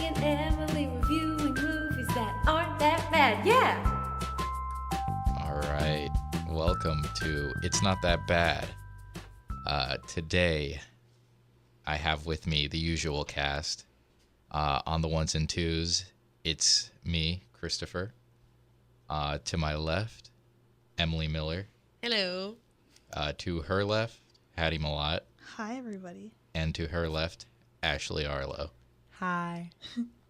and Emily reviewing movies that aren't that bad. Yeah! All right. Welcome to It's Not That Bad. Today, I have with me the usual cast. On the ones and twos, it's me, Christopher. To my left, Emily Miller. Hello. To her left, Hattie Malott. Hi, everybody. And to her left, Ashley Arlo. Hi.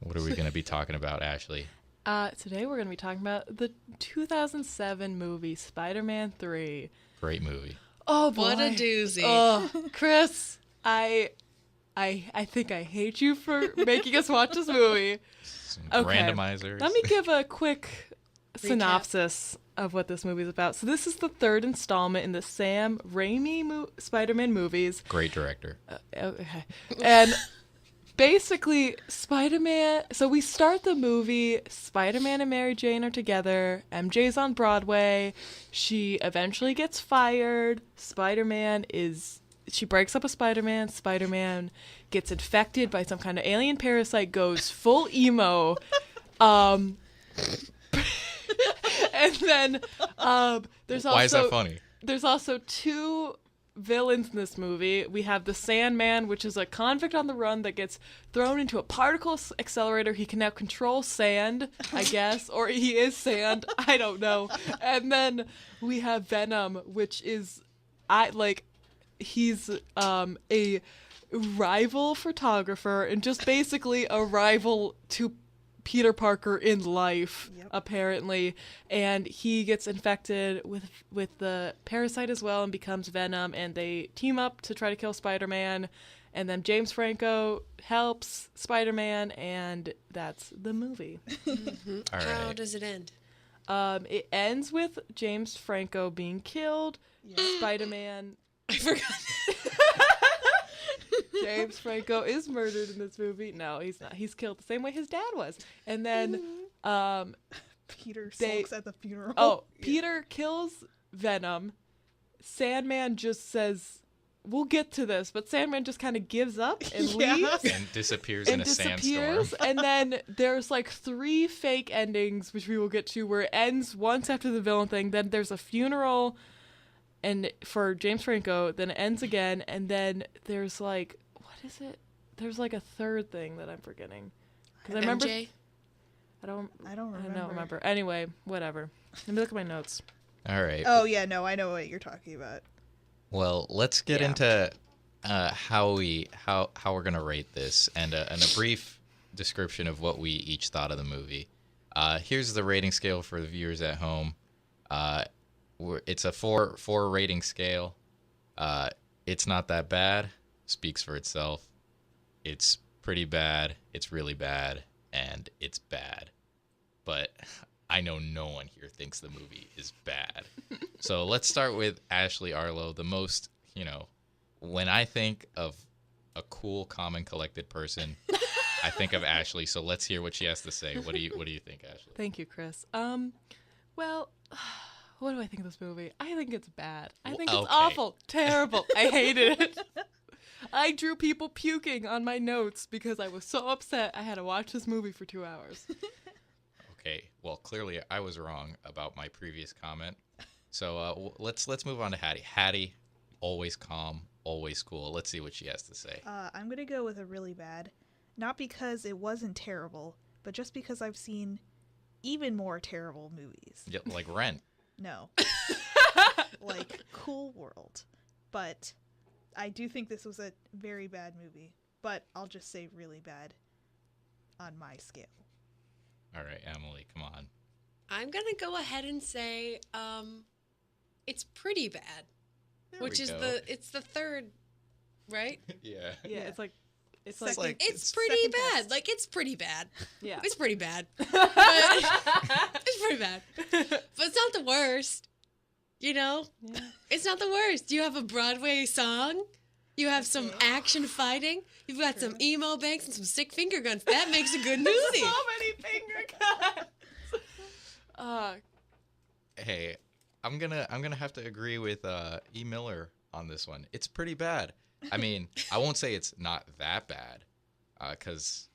What are we going to be talking about, Ashley? Today we're going to be talking about the 2007 movie Spider-Man 3. Great movie. Oh boy. What a doozy. Oh, Chris, I think I hate you for making us watch this movie. Some Okay. randomizers. Let me give a quick synopsis of what this movie is about. So this is the third installment in the Sam Raimi Spider-Man movies. Great director. Okay. And basically, Spider-Man... So we start the movie, Spider-Man and Mary Jane are together, MJ's on Broadway, she eventually gets fired, She breaks up with Spider-Man, Spider-Man gets infected by some kind of alien parasite, goes full emo, and then there's also... Why is that funny? There's also two villains in this movie. We have the Sandman, which is a convict on the run that gets thrown into a particle accelerator. He can now control sand, I guess, or he is sand. I don't know. And then we have Venom, which is, he's a rival photographer and just basically a rival to Peter Parker in life, apparently, and he gets infected with the parasite as well and becomes Venom, and they team up to try to kill Spider-Man, and then James Franco helps Spider-Man, and that's the movie. Mm-hmm. All right. How does it end? It ends with James Franco being killed, Spider-Man... I forgot. James Franco is murdered in this movie. No, he's not. He's killed the same way his dad was. And then Peter sulks at the funeral. Oh, Peter kills Venom. Sandman just says, "We'll get to this," but Sandman just kind of gives up and leaves. And disappears in a sandstorm. And then there's like 3 fake endings, which we will get to, where it ends once after the villain thing. Then there's a funeral and for James Franco, then it ends again, and then there's like, what is it? There's like a third thing that I'm forgetting. Because I remember... MJ? I don't remember. Anyway, whatever. Let me look at my notes. All right. Oh, yeah, no, I know what you're talking about. Well, let's get into how we're gonna rate this and a brief description of what we each thought of the movie. Here's the rating scale for the viewers at home. It's a 4 rating scale. It's not that bad. Speaks for itself. It's pretty bad. It's really bad, and it's bad. But I know no one here thinks the movie is bad. So let's start with Ashley Arlo. The most, when I think of a cool, calm, and collected person, I think of Ashley. So let's hear what she has to say. What do you think, Ashley? Thank you, Chris. Well, what do I think of this movie? I think it's bad. I think it's awful, terrible. I hated it. I drew people puking on my notes because I was so upset I had to watch this movie for 2 hours. Okay, well, clearly I was wrong about my previous comment. So let's move on to Hattie. Hattie, always calm, always cool. Let's see what she has to say. I'm going to go with a really bad. Not because it wasn't terrible, but just because I've seen even more terrible movies. Yeah, like Rent. No. Like Cool World. But I do think this was a very bad movie. But I'll just say really bad on my scale. All right, Emily, come on. I'm going to go ahead and say it's pretty bad. There which we is go. it's the third, right? Yeah. Yeah, it's like It's like like It's pretty second bad. best. Like, it's pretty bad. yeah. It's pretty bad. It's pretty bad. But it's not the worst. Yeah. It's not the worst. You have a Broadway song. You have some action fighting. You've got some emo banks and some sick finger guns. That makes a good movie. So many finger guns. Hey, I'm gonna have to agree with E. Miller on this one. It's pretty bad. I mean, I won't say it's not that bad, because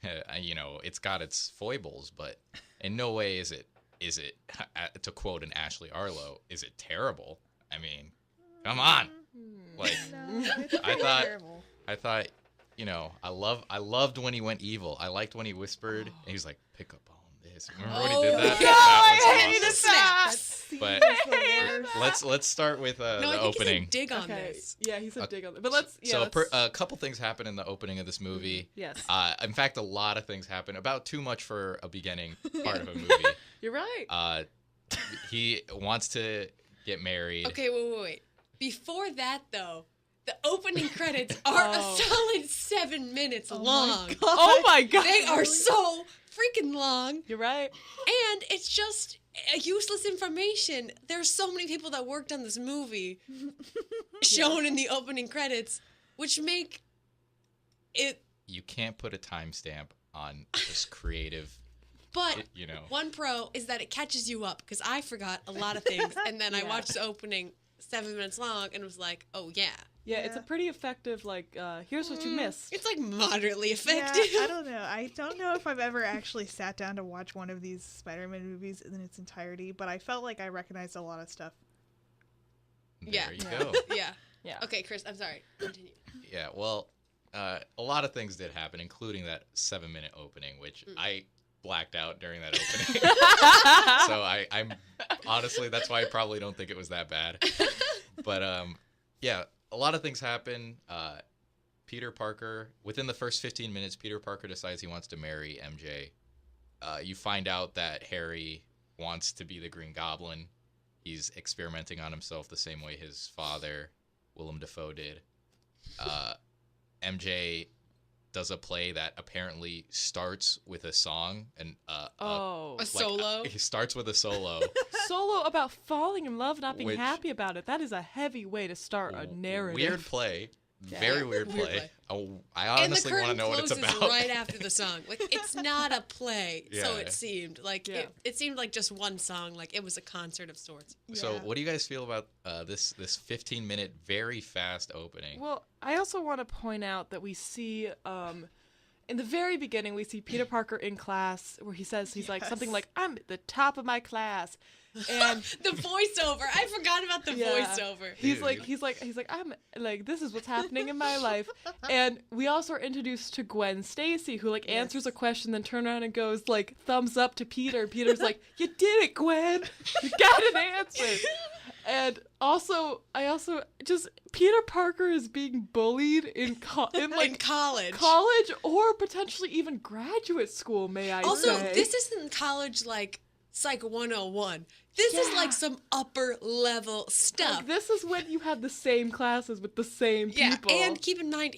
it's got its foibles, but in no way is it to quote an Ashley Arlo, is it terrible? I mean, come on. Like No, it's I pretty thought- terrible. I thought, I loved when he went evil. I liked when he whispered and he was like, pick up on this. Remember when he did that? yeah. That was I hated awesome. that. But let's start with No, the I think opening. he's a dig on Okay. this. Yeah, he's a dig on it. But let's. Yeah, So let's- a couple things happen in the opening of this movie. Yes. In fact, a lot of things happen. About too much for a beginning part of a movie. You're right. He wants to get married. Okay, wait. Before that, though, the opening credits are a Oh. solid 7 minutes long. Oh my god. They are so freaking long, You're right. and it's just useless information. There's so many people that worked on this movie shown in the opening credits, which make it. You can't put a timestamp on just creative. But You know. one pro is that it catches you up because I forgot a lot of things, and then I Yeah. watched the opening 7 minutes long and was like, oh yeah. Yeah, it's a Yeah. pretty effective. Like, here's what you missed. It's like moderately Yeah, effective. I don't know. I don't know if I've ever actually sat down to watch one of these Spider-Man movies in its entirety, but I felt like I recognized a lot of stuff. Yeah. There you Yeah. go. Yeah. Yeah. Okay, Chris, I'm sorry. Continue. Yeah, well, a lot of things did happen, including that 7-minute opening, which I blacked out during that opening. So I'm honestly, that's why I probably don't think it was that bad. But yeah, a lot of things happen. Peter Parker, within the first 15 minutes, Peter Parker decides he wants to marry MJ. You find out that Harry wants to be the Green Goblin. He's experimenting on himself the same way his father, Willem Dafoe, did. MJ does a play that apparently starts with a song and Oh. A solo? He starts with a solo. Solo about falling in love, not being Which- happy about it. That is a heavy way to start a narrative. Weird play. Yeah. Very weird Weird play. play. Oh, I And the honestly want to curtain know what it's closes about. right after the song. Like it's not a play, so Yeah. it seemed like Yeah. it seemed like just one song, like it was a concert of sorts. So, Yeah. what do you guys feel about this 15-minute, very fast opening? Well, I also want to point out that we see in the very beginning we see Peter Parker in class where he says he's like something Yes. like I'm at the top of my class, and The voiceover, I forgot about the Yeah. voiceover. he's Dude. like I'm like this is what's happening in my life. And we also are introduced to Gwen Stacy who like answers a question then turn around and goes like thumbs up to Peter. Peter's like you did it, Gwen, you got an answer. And I also just Peter Parker is being bullied in In college. college or potentially even graduate school, may I Also, say. this isn't college like Psych 101. This is Yeah. like some upper level stuff. Like, this is when you had the same classes with the same Yeah, people. and keep in mind,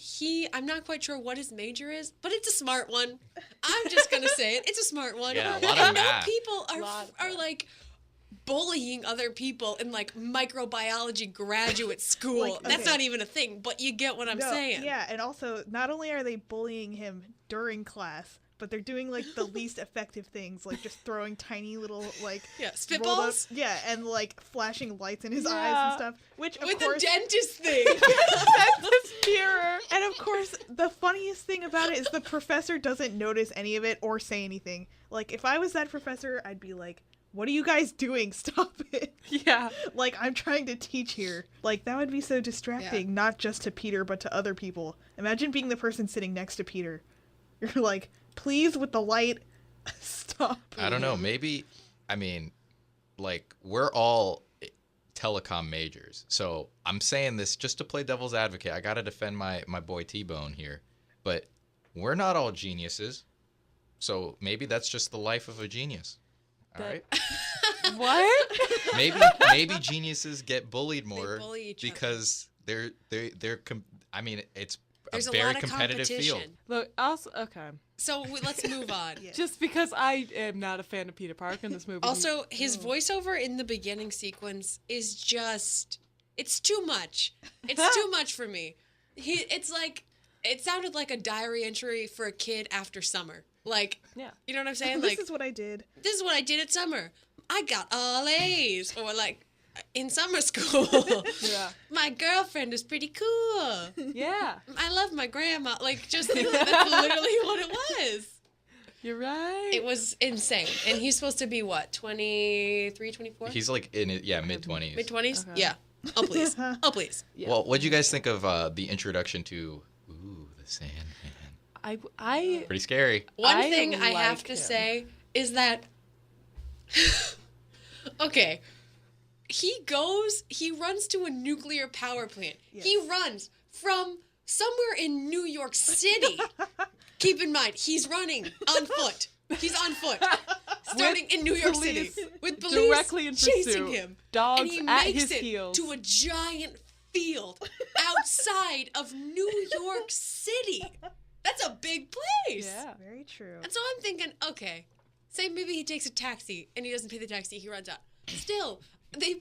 I'm not quite sure what his major is, but it's a smart one. I'm just going to say it. It's a smart one. Yeah, a And lot I of know math. people Lot of are math. like bullying other people in like microbiology graduate school. Like, That's okay. not even a thing, but you get what I'm No, saying. Yeah, and also, not only are they bullying him during class, but they're doing like the least effective things, like just throwing tiny little like Yeah, rolled up- spitballs yeah, and like flashing lights in his eyes Yeah. and stuff. Which of with course, the dentist thing. this mirror. and of course, the funniest thing about it is the professor doesn't notice any of it or say anything. Like if I was that professor, I'd be like, "What are you guys doing? Stop it!" Yeah. Like I'm trying to teach here. Like that would be so distracting, Yeah. not just to Peter but to other people. Imagine being the person sitting next to Peter. You're like, please with the light, stop. I don't know. Maybe, I mean, like, we're all telecom majors. So I'm saying this just to play devil's advocate. I got to defend my boy T-Bone here. But we're not all geniuses. So maybe that's just the life of a genius. All That- right? What? Maybe geniuses get bullied more bully each other. because I mean, it's There's a a very lot of competitive field. competition. Look, also okay. So let's move on. Yeah. Just because I am not a fan of Peter Parker in this movie. Also, his voiceover in the beginning sequence is just it's too much. It's too much for me. It's like it sounded like a diary entry for a kid after summer. Like, Yeah. you know what I'm saying? This Like, is what I did. this is what I did at summer. I got all A's. Or like in summer school. Yeah. My girlfriend is pretty cool. Yeah. I love my grandma. Like, just that's literally what it was. You're right. It was insane. And he's supposed to be what, 23, 24? He's like in it, yeah, mid-20s. Mid-20s? Okay. Yeah. Oh, please. Oh, please. Yeah. Well, what'd you guys think of the introduction to the Sandman? I Pretty scary. One I thing I have like to him. say is that, okay, he runs to a nuclear power plant. Yes. He runs from somewhere in New York City. Keep in mind, he's running on foot. He's on foot. Starting in New York City. police With police directly in chasing pursuit. him. Dogs and he at makes his it heels. to a giant field outside of New York City. That's a big place. yeah. Very true. And so I'm thinking, okay, say maybe he takes a taxi and he doesn't pay the taxi, he runs out. Still, they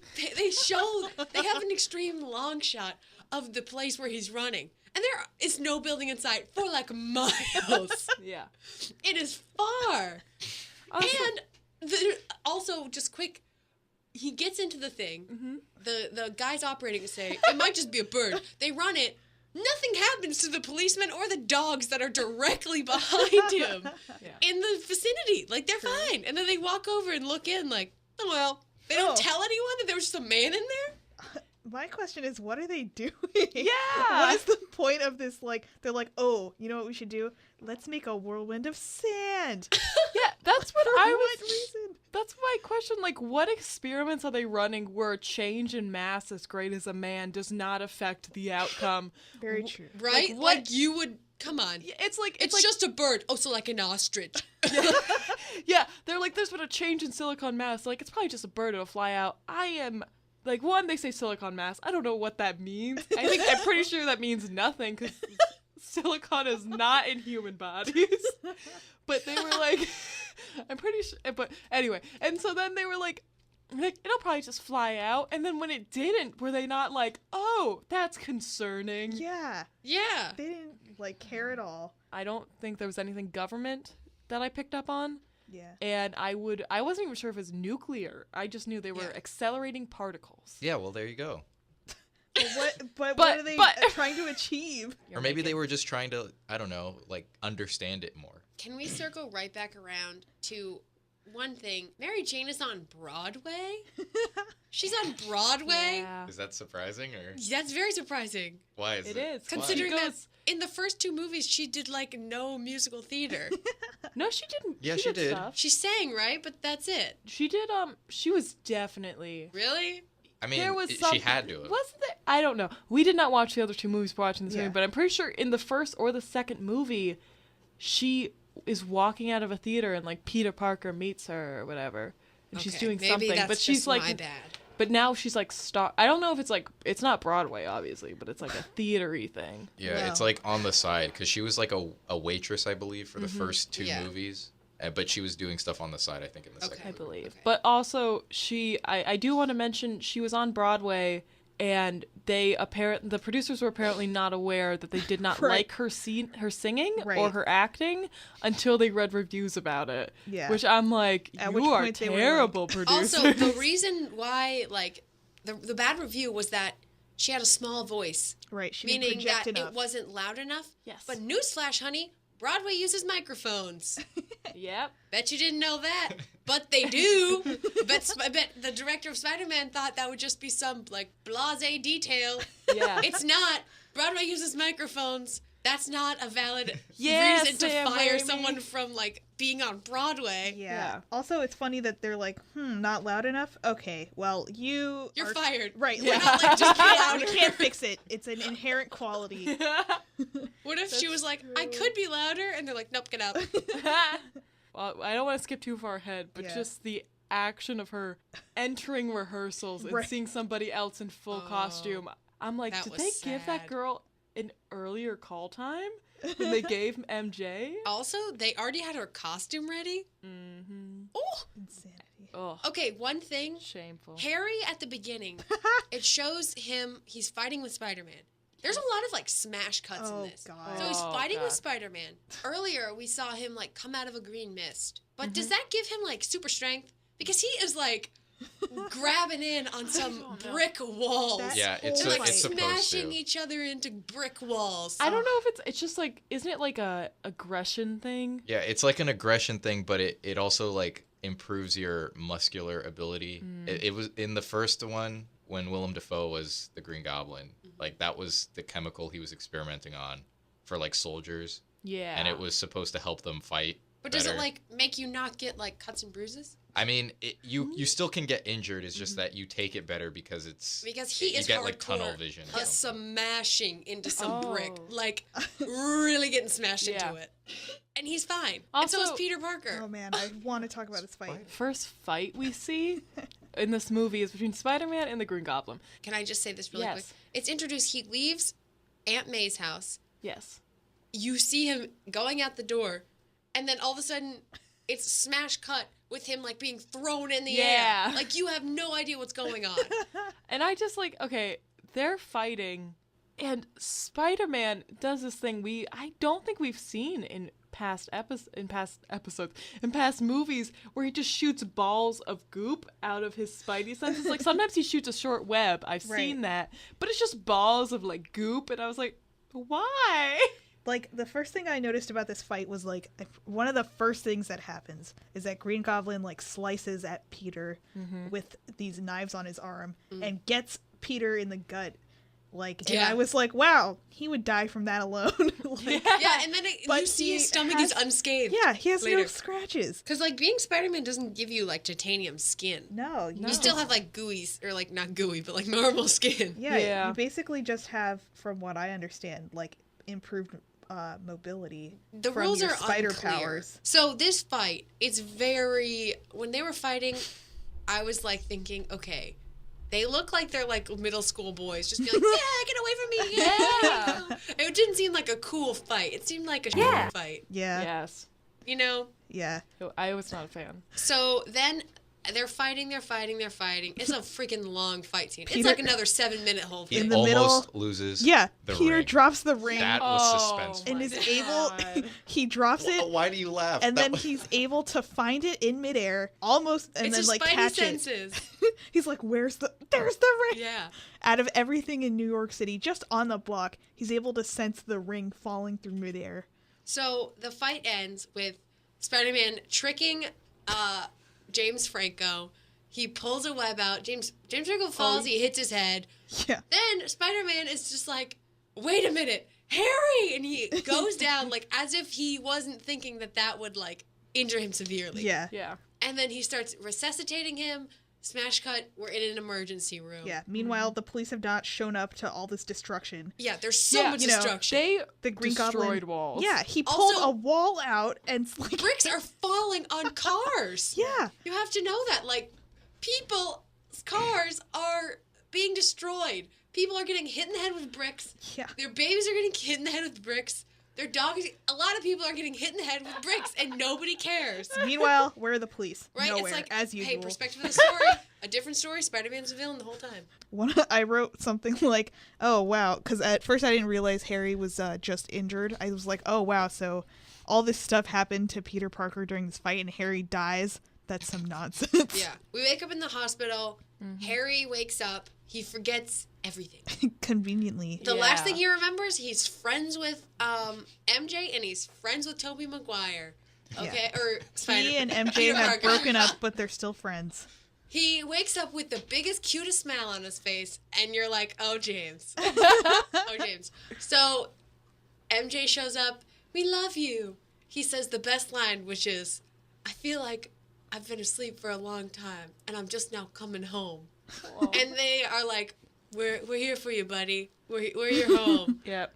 have an extreme long shot of the place where he's running. And there is no building in sight for like miles. Yeah. It is far. Also- And also, just quick, he gets into the thing. Mm-hmm. The guys operating say, it might just be a bird. They run it. Nothing happens to the policemen or the dogs that are directly behind him Yeah. in the vicinity. Like, they're fine. And then they walk over and look in like, oh, well. They don't tell anyone that there was just a man in there? My question is, what are they doing? Yeah. What is the point of this? Like, they're like, oh, you know what we should do? Let's make a whirlwind of sand. Yeah, that's what For I what was. reason? That's my question. Like, what experiments are they running where a change in mass as great as a man does not affect the outcome? Very true. Right? Like, Like, what- you would, come on. Yeah, it's like It's just a bird. Oh, so like an ostrich. yeah. They're like, there's been a change in silicon mass. Like, it's probably just a bird. It'll fly out. I am. Like, one, they say silicon mass. I don't know what that means. I'm pretty sure that means nothing because silicon is not in human bodies. But they were like, I'm pretty sure. But anyway, and so then they were like, it'll probably just fly out. And then when it didn't, were they not like, oh, that's concerning? Yeah. Yeah. They didn't, like, care at all. I don't think there was anything government that I picked up on. Yeah. And I wasn't even sure if it was nuclear. I just knew they were Yeah. accelerating particles. Yeah, well, there you go. But what But- are they but- trying to achieve? You're Or maybe they making- were just trying to, I don't know, like understand it more. Can we circle right back around to one thing? Mary Jane is on Broadway? She's on Broadway? Yeah. Is that surprising or That's very surprising. why is It it? is. Considering She that goes- in the first two movies, she did like no musical theater. No, she didn't. Yeah, she did. Stuff. She sang, right? But that's it. She did. She was definitely. Really? I mean, There was she had to have. Wasn't there? I don't know. We did not watch the other two movies for watching this Yeah. movie, but I'm pretty sure in the first or the second movie, she is walking out of a theater and like Peter Parker meets her or whatever, and she's Okay, doing maybe something. that's But she's just like, my bad. but now she's like I don't know if it's like it's not Broadway obviously, but it's like a theatery thing. Yeah, it's No. like on the side because she was like a waitress, I believe, for the first two Yeah. movies. But she was doing stuff on the side, I think, in the Okay. second I movie. believe. Okay. But also, I do want to mention she was on Broadway, and the producers were apparently not aware that they did not Right. like her singing or Right. her acting until they read reviews about it. Yeah. Which I'm like, At which you are point they were terrible producers. Also, the reason why, like, the bad review was that she had a small voice, Right. She didn't meaning project that enough. it wasn't loud enough. Yes. But newsflash, honey, Broadway uses microphones. Yep. Bet you didn't know that, but they do. I bet the director of Spider-Man thought that would just be some like blasé detail. Yeah. It's not. Broadway uses microphones. That's not a valid Yeah, reason to Sam fire Raimi. someone from like being on Broadway. Yeah. Yeah. Also, it's funny that they're like, not loud enough. Okay, well, you're fired. Right. We're like, not like just be we louder. can't fix it. It's an inherent quality. What if she was like, I could be louder, and they're like, nope, get out. Well, I don't want to skip too far ahead, but Yeah. just the action of her entering rehearsals and Right. seeing somebody else in full costume. I'm like, that did was they give that sad. girl an earlier call time when they gave MJ? Also, they already had her costume ready. Mm-hmm. Oh, Insanity. Oh, okay. One thing. shameful. Harry at the beginning, it shows him, he's fighting with Spider-Man. There's a lot of like smash cuts Oh, in this. God. So he's Oh, fighting God. with Spider-Man. Earlier, we saw him like come out of a green mist. But Mm-hmm. does that give him like super strength? Because he is like grabbing in on some brick walls. That Yeah, it's whole and like it's supposed smashing to. each other into brick walls. I don't know if it's just like, isn't it like a aggression thing? Yeah, it's like an aggression thing, but it also like improves your muscular ability. It was in the first one when Willem Dafoe was the Green Goblin. Like that was the chemical he was experimenting on for like soldiers, Yeah. and it was supposed to help them fight. But does it better. like make you not get like cuts and bruises? I mean, you still can get injured. It's just that you take it better because it's Because he you is get hardcore. like tunnel vision. A smashing into some brick, Oh. like really getting smashed Yeah. into it, and he's fine. And so is Also- Peter Parker. Oh man, I want to talk about this fight. First fight we see in this movie is between Spider-Man and the Green Goblin. Can I just say this really Yes. quick? It's introduced. He leaves Aunt May's house. Yes. You see him going out the door, and then all of a sudden, it's smash cut with him like being thrown in the Yeah. air. Like you have no idea what's going on. And I just like, okay, they're fighting, and Spider-Man does this thing I don't think we've seen in past movies, where he just shoots balls of goop out of his Spidey senses. Like sometimes he shoots a short web. I've seen that, but it's just balls of like goop, and I was like, why? Like, the first thing I noticed about this fight was, like, one of the first things that happens is that Green Goblin, like, slices at Peter with these knives on his arm and gets Peter in the gut. Like, and Yeah. I was like, wow, he would die from that alone. Like, Yeah, and then But you see his he stomach has- is unscathed. yeah, he has no Later. scratches. Because, like, being Spider-Man doesn't give you, like, titanium skin. No, You still have, like, gooey, or, like, not gooey, but, like, normal skin. Yeah, Yeah. you basically just have, from what I understand, like, improved mobility The from rules your are spider unclear. powers. So this fight, it's very... When they were fighting, I was, like, thinking, okay, they look like they're, like, middle school boys. Just be like, yeah, get away from me. Yeah. It didn't seem like a cool fight. It seemed like a short fight, Yeah, Yes. you know? yeah. I was not a fan. So then they're fighting. It's a freaking long fight scene. It's Peter- like another 7-minute whole In thing. the almost middle- loses. Yeah, the Peter ring. drops the ring That was Oh, suspenseful. and my is able... God. he drops it, Why do you laugh? and That then was- he's able to find it in midair, almost, and It's then his like spidey catch senses. it. He's like, there's the ring." Yeah. Out of everything in New York City, just on the block, he's able to sense the ring falling through midair. So the fight ends with Spider-Man tricking James Franco. He pulls a web out. James Franco falls. He hits his head. Yeah, Then Spider-Man is just like, wait a minute, Harry! And he goes down like as if he wasn't thinking that would like injure him severely. yeah, Yeah. And then he starts resuscitating him. Smash cut, we're in an emergency room. yeah. Meanwhile, the police have not shown up to all this destruction. Yeah, there's so Yeah, much you know, destruction. They The Green destroyed Goblin. walls. Yeah, he pulled Also- a wall out and like Bricks are falling on cars. Yeah, You have to know that. Like, cars are being destroyed. People are getting hit in the head with bricks. yeah. Their babies are getting hit in the head with bricks. Their dogs, a lot of people are getting hit in the head with bricks, and nobody cares. Meanwhile, where are the police? Right? Nowhere, It's like, as usual. hey, perspective of the story, a different story. Spider-Man's a villain the whole time. I wrote something like, "Oh wow," because at first I didn't realize Harry was just injured. I was like, "Oh wow," so all this stuff happened to Peter Parker during this fight, and Harry dies. That's some nonsense. Yeah. We wake up in the hospital. Harry wakes up. He forgets everything. Conveniently. The last Yeah. thing he remembers, he's friends with MJ and he's friends with Tobey Maguire. Okay, or He and MJ Peter have Parker. broken up, but they're still friends. He wakes up with the biggest, cutest smile on his face, and you're like, "Oh, James, oh, James." So MJ shows up. We love you. He says the best line, which is, "I feel like I've been asleep for a long time, and I'm just now coming home." And they are like, "We're here for you, buddy. We're your home." Yep.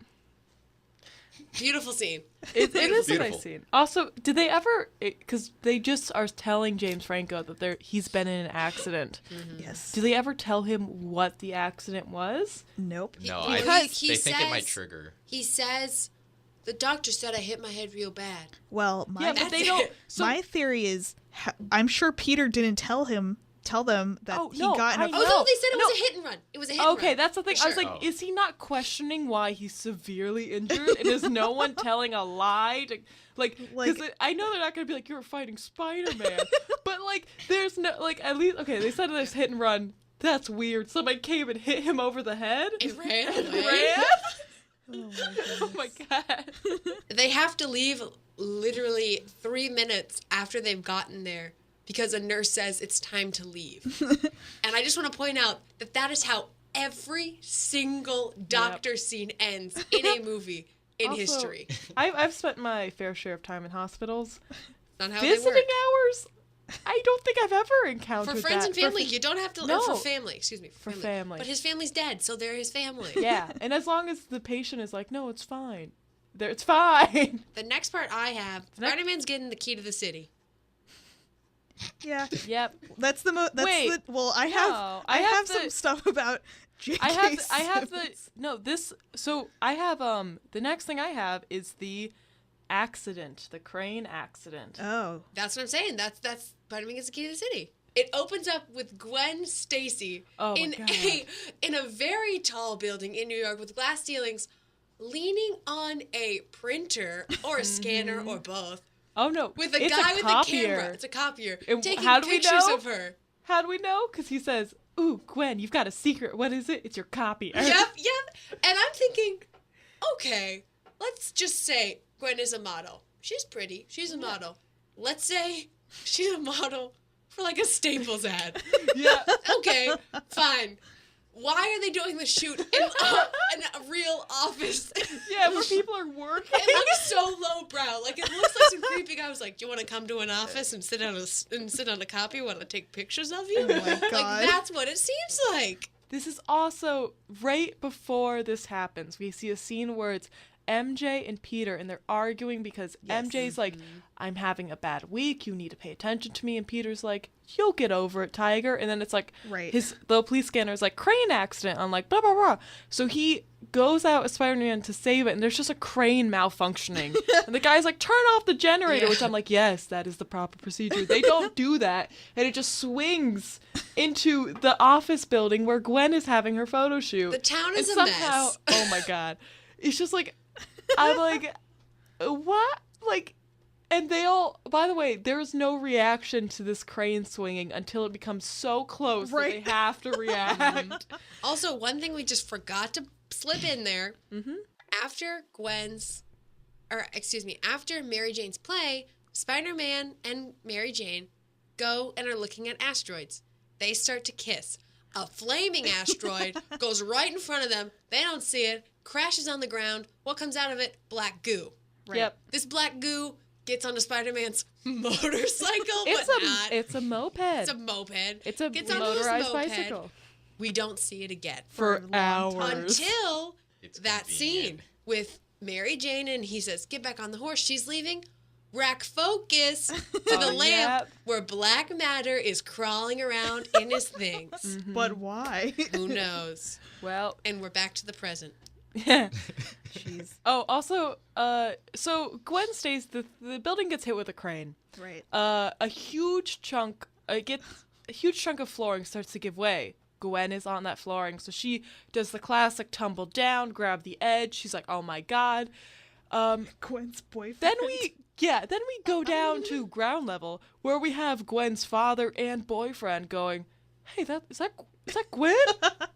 Beautiful scene. It is a Beautiful. nice scene. Also, did they ever? Because they just are telling James Franco that he's been in an accident. Yes. Do they ever tell him what the accident was? Nope. No, He- I because he they think it might says- trigger. He says, "The doctor said I hit my head real bad." Well, my Yeah, but That's they don't. it. So my theory is, I'm sure Peter didn't tell him tell them that Oh, he no, got in I a know. Oh no, they said it was No. a hit and run. It was a hit and run. Okay, that's the thing. I was Sure. like, Oh. is he not questioning why he's severely injured? And is no one telling a lie? Because I know they're not going to be like, you're fighting Spider-Man. But, like, there's no, like, at least, okay, they said there's hit and run. That's weird. Somebody came and hit him over the head. It ran And away. ran? Oh my goodness. Oh my god. They have to leave literally 3 minutes after they've gotten there because a nurse says it's time to leave. And I just want to point out that that is how every single doctor scene ends in a movie in Also, history. I've spent my fair share of time in hospitals. Not how they Visiting work. hours? I don't think I've ever encountered For friends that. and family, you don't have to. No. For family, excuse me. For family. But his family's dead, so they're his family. Yeah, and as long as the patient is like, no, it's fine. It's fine. The next part I have, Next- Spider-Man's getting the key to the city. Yeah. Yep. That's the Wait, well, I no, have I have some the- stuff about J.K. I have the Simmons. no this. So I have the next thing I have is the accident, the crane accident. Oh. That's what I'm saying. That's Spider-Man gets the key to the city. It opens up with Gwen Stacy Oh my in God. in a very tall building in New York with glass ceilings, leaning on a printer or a scanner or both, Oh no, with a it's guy a with copier. a camera. It's a copier And taking how do we pictures know? of her. How do we know? Because he says, "Ooh, Gwen, you've got a secret. What is it? It's your copier." Yep. And I'm thinking, okay, let's just say Gwen is a model. She's pretty. She's a model. Let's say she's a model for like a Staples ad. Yeah. Okay, fine. Why are they doing the shoot in a real office? Yeah, where people are working. It looks so lowbrow. Like it looks like some creepy guy was like, "Do you want to come to an office and sit on a copy? Want to take pictures of you?" Oh my Like God. that's what it seems like. This is also right before this happens. We see a scene where it's MJ and Peter, and they're arguing because MJ's like, "I'm having a bad week. You need to pay attention to me." And Peter's like, "You'll get over it, Tiger." And then it's like, Right. the police scanner is like, "Crane accident." I'm like, blah blah blah. So he goes out as Spider-Man to save it, and there's just a crane malfunctioning. And the guy's like, "Turn off the generator," Yeah. which I'm like, yes, that is the proper procedure. They don't do that, and it just swings into the office building where Gwen is having her photo shoot. The town And is a somehow, mess. oh my god, it's just like, I'm like, what? Like, and they all, by the way, there's no reaction to this crane swinging until it becomes so close that Right. they have to react. Also, one thing we just forgot to slip in there. After after Mary Jane's play, Spider-Man and Mary Jane go and are looking at asteroids. They start to kiss. A flaming asteroid goes right in front of them. They don't see it, crashes on the ground. What comes out of it? Black goo. Right. Yep. This black goo gets onto Spider-Man's motorcycle, It's but not. it's a moped. It's a moped. It's a Gets onto this motorized moped. bicycle. We don't see it again. For a long time. hours. Until It's that convenient. scene with Mary Jane, and he says, "Get back on the horse." She's leaving. Rack focus to the Oh, lamp yep. where black matter is crawling around in his things. Mm-hmm. But why? Who knows? Well, And we're back to the present. yeah. Jeez. Oh, also, so Gwen stays. The building gets hit with a crane. Right. A huge chunk of flooring starts to give way. Gwen is on that flooring, so she does the classic tumble down, grab the edge. She's like, "Oh my god!" Gwen's boyfriend. Then we go down to ground level where we have Gwen's father and boyfriend going, "Hey, is that Gwen?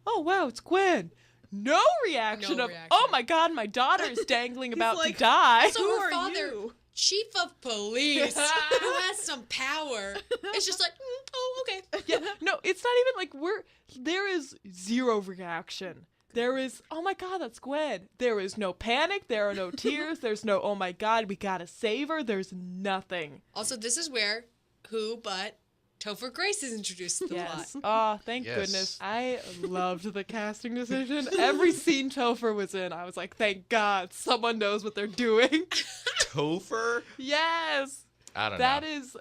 Oh wow, it's Gwen." No reaction No of, reaction. "Oh my god, my daughter is dangling about like, to die." So Who her are father, you? chief of police, who has some power, is just like, "Oh, okay." Yeah, no, it's not even like there is zero reaction. There is, "Oh my god, that's Gwen." There is no panic. There are no tears. There's no, "Oh my god, we gotta save her." There's nothing. Also, this is where who but Topher Grace is introduced to the Yes. plot. Oh, thank Yes. goodness. I loved the casting decision. Every scene Topher was in, I was like, thank God, someone knows what they're doing. Topher? Yes. I don't That know. is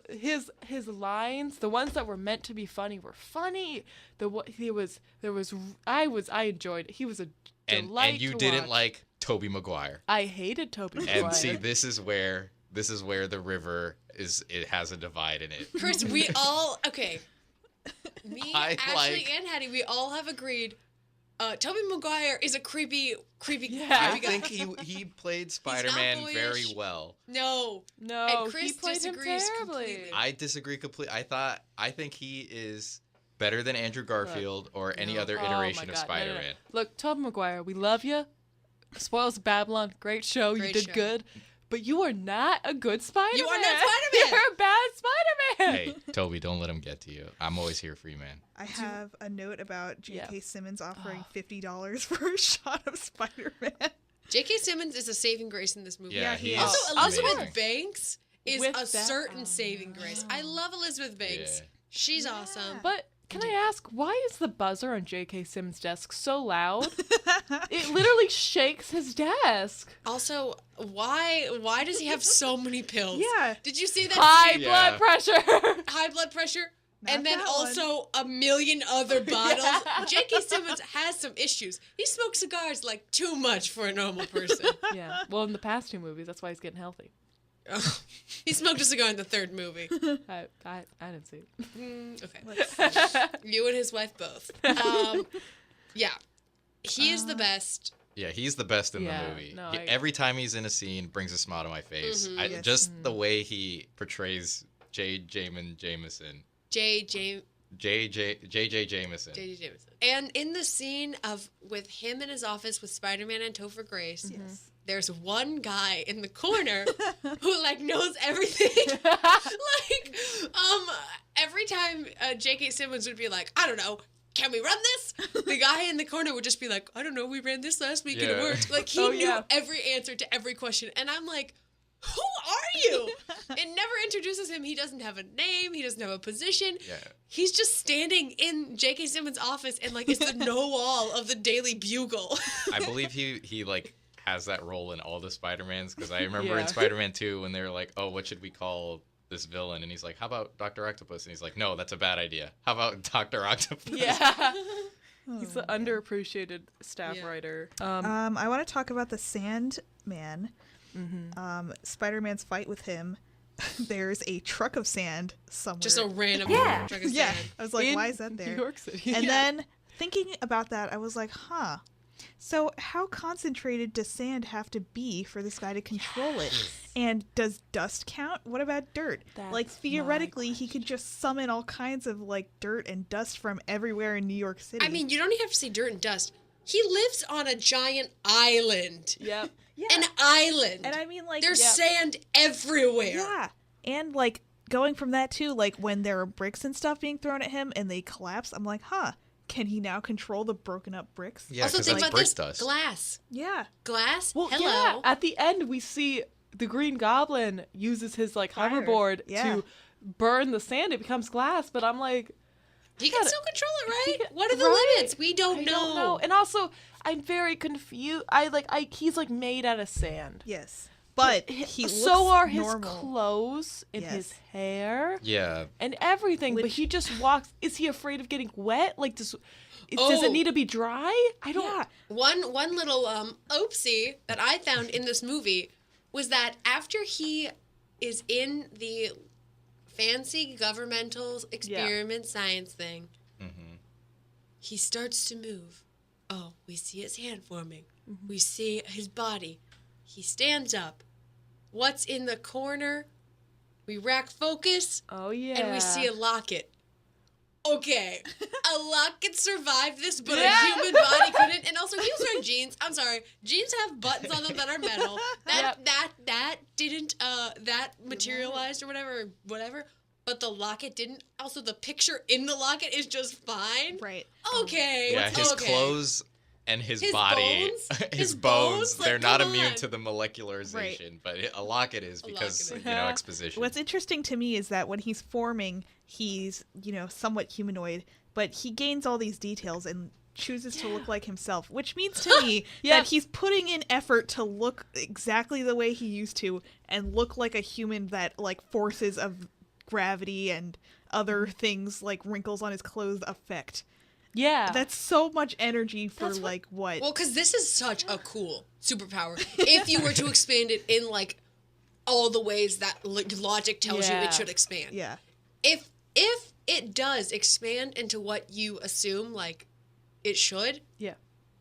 his lines. The ones that were meant to be funny were funny. I enjoyed it. He was a delight And you to didn't watch. like Toby Maguire. I hated Tobey Maguire. And see, this is where the river it has a divide in it. Chris, we all okay. Me, I Ashley, like- and Hattie, we all have agreed. Tobey Maguire is a creepy Yeah. I creepy guy. think he played Spider-Man very boyish. well. No, No, and Chris he played him disagrees terribly. completely. I disagree completely. I think he is better than Andrew Garfield or any other Oh my iteration of God, no, no, no. Spider-Man. Look, Tobey Maguire, we love you. Spoils of Babylon, great show. You Great did show. good. But you are not a good Spider-Man. You are not Spider-Man. You're a bad Spider-Man. Hey, Toby, don't let him get to you. I'm always here for you, man. I have a note about J.K. Yeah. Simmons offering $50 for a shot of Spider-Man. J.K. Simmons is a saving grace in this movie. Yeah, he he is. is Also, Elizabeth amazing. Banks is With a that- certain saving grace. I love Elizabeth Banks. Yeah. She's awesome. But can I ask, why is the buzzer on J.K. Simmons' desk so loud? It literally shakes his desk. Also, why does he have so many pills? Yeah. Did you see that? High scene? Yeah. blood pressure. High blood pressure. Not And then that also a million other bottles. J.K. Simmons has some issues. He smokes cigars like too much for a normal person. Yeah. Well, in the past 2 movies, that's why he's getting healthy. He smoked a cigar in the 3rd movie. I didn't see it. Okay. You and his wife both. Yeah. He is the best. Yeah, he's the best in Yeah, the movie. no, Every time he's in a scene, brings a smile to my face. Mm-hmm. Yes. Just the way he portrays J. Jameson. J.J. J.J. Jameson. Jameson. And in the scene with him in his office with Spider-Man and Topher Grace, Yes. there's one guy in the corner who like knows everything. Like, every time J.K. Simmons would be like, I don't know, can we run this? The guy in the corner would just be like, I don't know, we ran this last week and it Yeah. worked. Like, he Oh, knew yeah. every answer to every question. And I'm like, who are you? It never introduces him. He doesn't have a name. He doesn't have a position. Yeah. He's just standing in J.K. Simmons' office and like it's the know-all of the Daily Bugle. I believe he like has that role in all the Spider-Mans because I remember Yeah. in Spider-Man 2 when they were like, oh, what should we call this villain? And he's like, how about Dr. Octopus? And he's like, no, that's a bad idea. How about Dr. Octopus? Yeah. He's an underappreciated staff Yeah. writer. I want to talk about the Sandman. Spider-Man's fight with him. There's a truck of sand somewhere. Just a random Yeah. truck of yeah. sand. I was like, in why is that there? New York City. And then thinking about that, I was like, huh. So how concentrated does sand have to be for this guy to control it? And does dust count? What about dirt? Like That's my theoretically, he could just summon all kinds of like dirt and dust from everywhere in New York City. I mean, you don't even have to say dirt and dust. He lives on a giant island. Yep. yeah. An island. And I mean, like, There's Yep. sand everywhere. yeah. And like going from that too, like when there are bricks and stuff being thrown at him and they collapse, I'm like, huh. Can he now control the broken up bricks? Yeah, Also, because think that's about brick this. dust. Glass. Yeah. Glass. Well, Hello. yeah. At the end, we see the Green Goblin uses his like Fire. hoverboard Yeah. to burn the sand. It becomes glass. But I'm like, He can gotta- still control it, right? he can- What are the right? limits? We I don't know. don't know. And also, I'm very confused. He's like made out of sand. Yes. But he looks so are his normal. clothes and Yes. his hair Yeah. and everything. But Which- he just walks. Is he afraid of getting wet? Like, does Oh. it need to be dry? I don't. Yeah. One little oopsie that I found in this movie was that after he is in the fancy governmental experiment science thing, he starts to move. Oh, we see his hand forming. We see his body. He stands up. What's in the corner? We rack focus Oh yeah. and we see a locket. Okay, a locket survived this, but Yeah. a human body couldn't. And also, he was wearing jeans. I'm sorry, jeans have buttons on them that are metal. That didn't that materialized or whatever. But the locket didn't. Also, the picture in the locket is just fine. Right. Okay. Yeah, his okay. clothes and his His body, bones? his His bones, bones? Like, they're not come immune on. to the molecularization, but a locket is because, locket is. you know, exposition. What's interesting to me is that when he's forming, he's, somewhat humanoid, but he gains all these details and chooses to look like himself, which means to me Yeah. that he's putting in effort to look exactly the way he used to and look like a human that, like, forces of gravity and other things like wrinkles on his clothes affect. Yeah. That's so much energy for, That's what- like, what? Well, because this is such a cool superpower. If you were to expand it in like all the ways that logic tells you Yeah. it should expand. yeah. If it does expand into what you assume, like, it should, Yeah.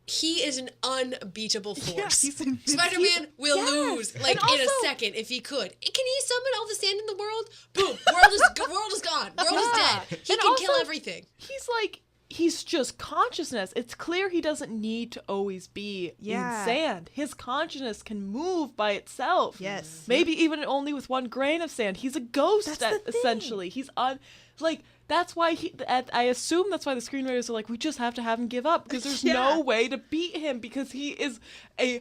he is an unbeatable force. he's invincible. Spider-Man will Yes. lose, like, And in a also- second if he could. Can he summon all the sand in the world? Boom. World is gone. World is Yeah. dead. He And can kill also- everything. He's just consciousness. It's clear he doesn't need to always be Yeah. in sand. His consciousness can move by itself. Yes. Maybe even only with one grain of sand. He's a ghost, That's the thing. essentially. He's on, like, that's why I assume that's why the screenwriters are like, we just have to have him give up because there's Yeah. no way to beat him because he is a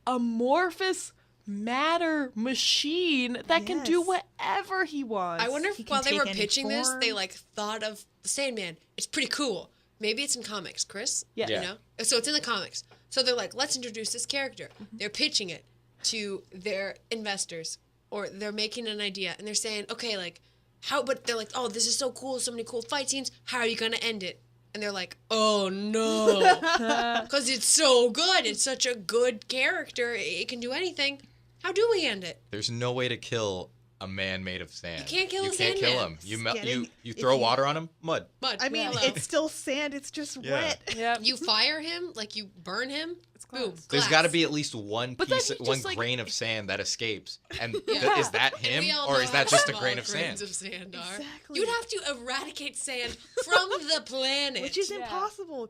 amorphous matter machine that can do Yes. whatever he wants. I wonder if He can while they take were any pitching this, they form. like thought of the Sandman. It's pretty cool. Maybe it's in comics, Chris. Yeah. Yeah. You know, so it's in the comics. So they're like, let's introduce this character. They're pitching it to their investors, or they're making an idea, and they're saying, okay, like, how? But they're like, oh, this is so cool, so many cool fight scenes. How are you gonna end it? And they're like, oh no, because it's so good. It's such a good character. It can do anything. How do we end it? There's no way to kill a man made of sand. You can't kill You a can't kill Sandman. him. You Getting- you if throw you- water on him, mud. But I mean, it's still sand. It's just Yeah. wet. Yeah. you fire him, like you burn him. Boom. glass. There's glass. got to be at least one But then piece, he one just, like- grain of sand that escapes. And Yeah. is that him, We all or know is how that just a small grain of grains sand? of sand are. Exactly. You'd have to eradicate sand from the planet. Which is Yeah. impossible.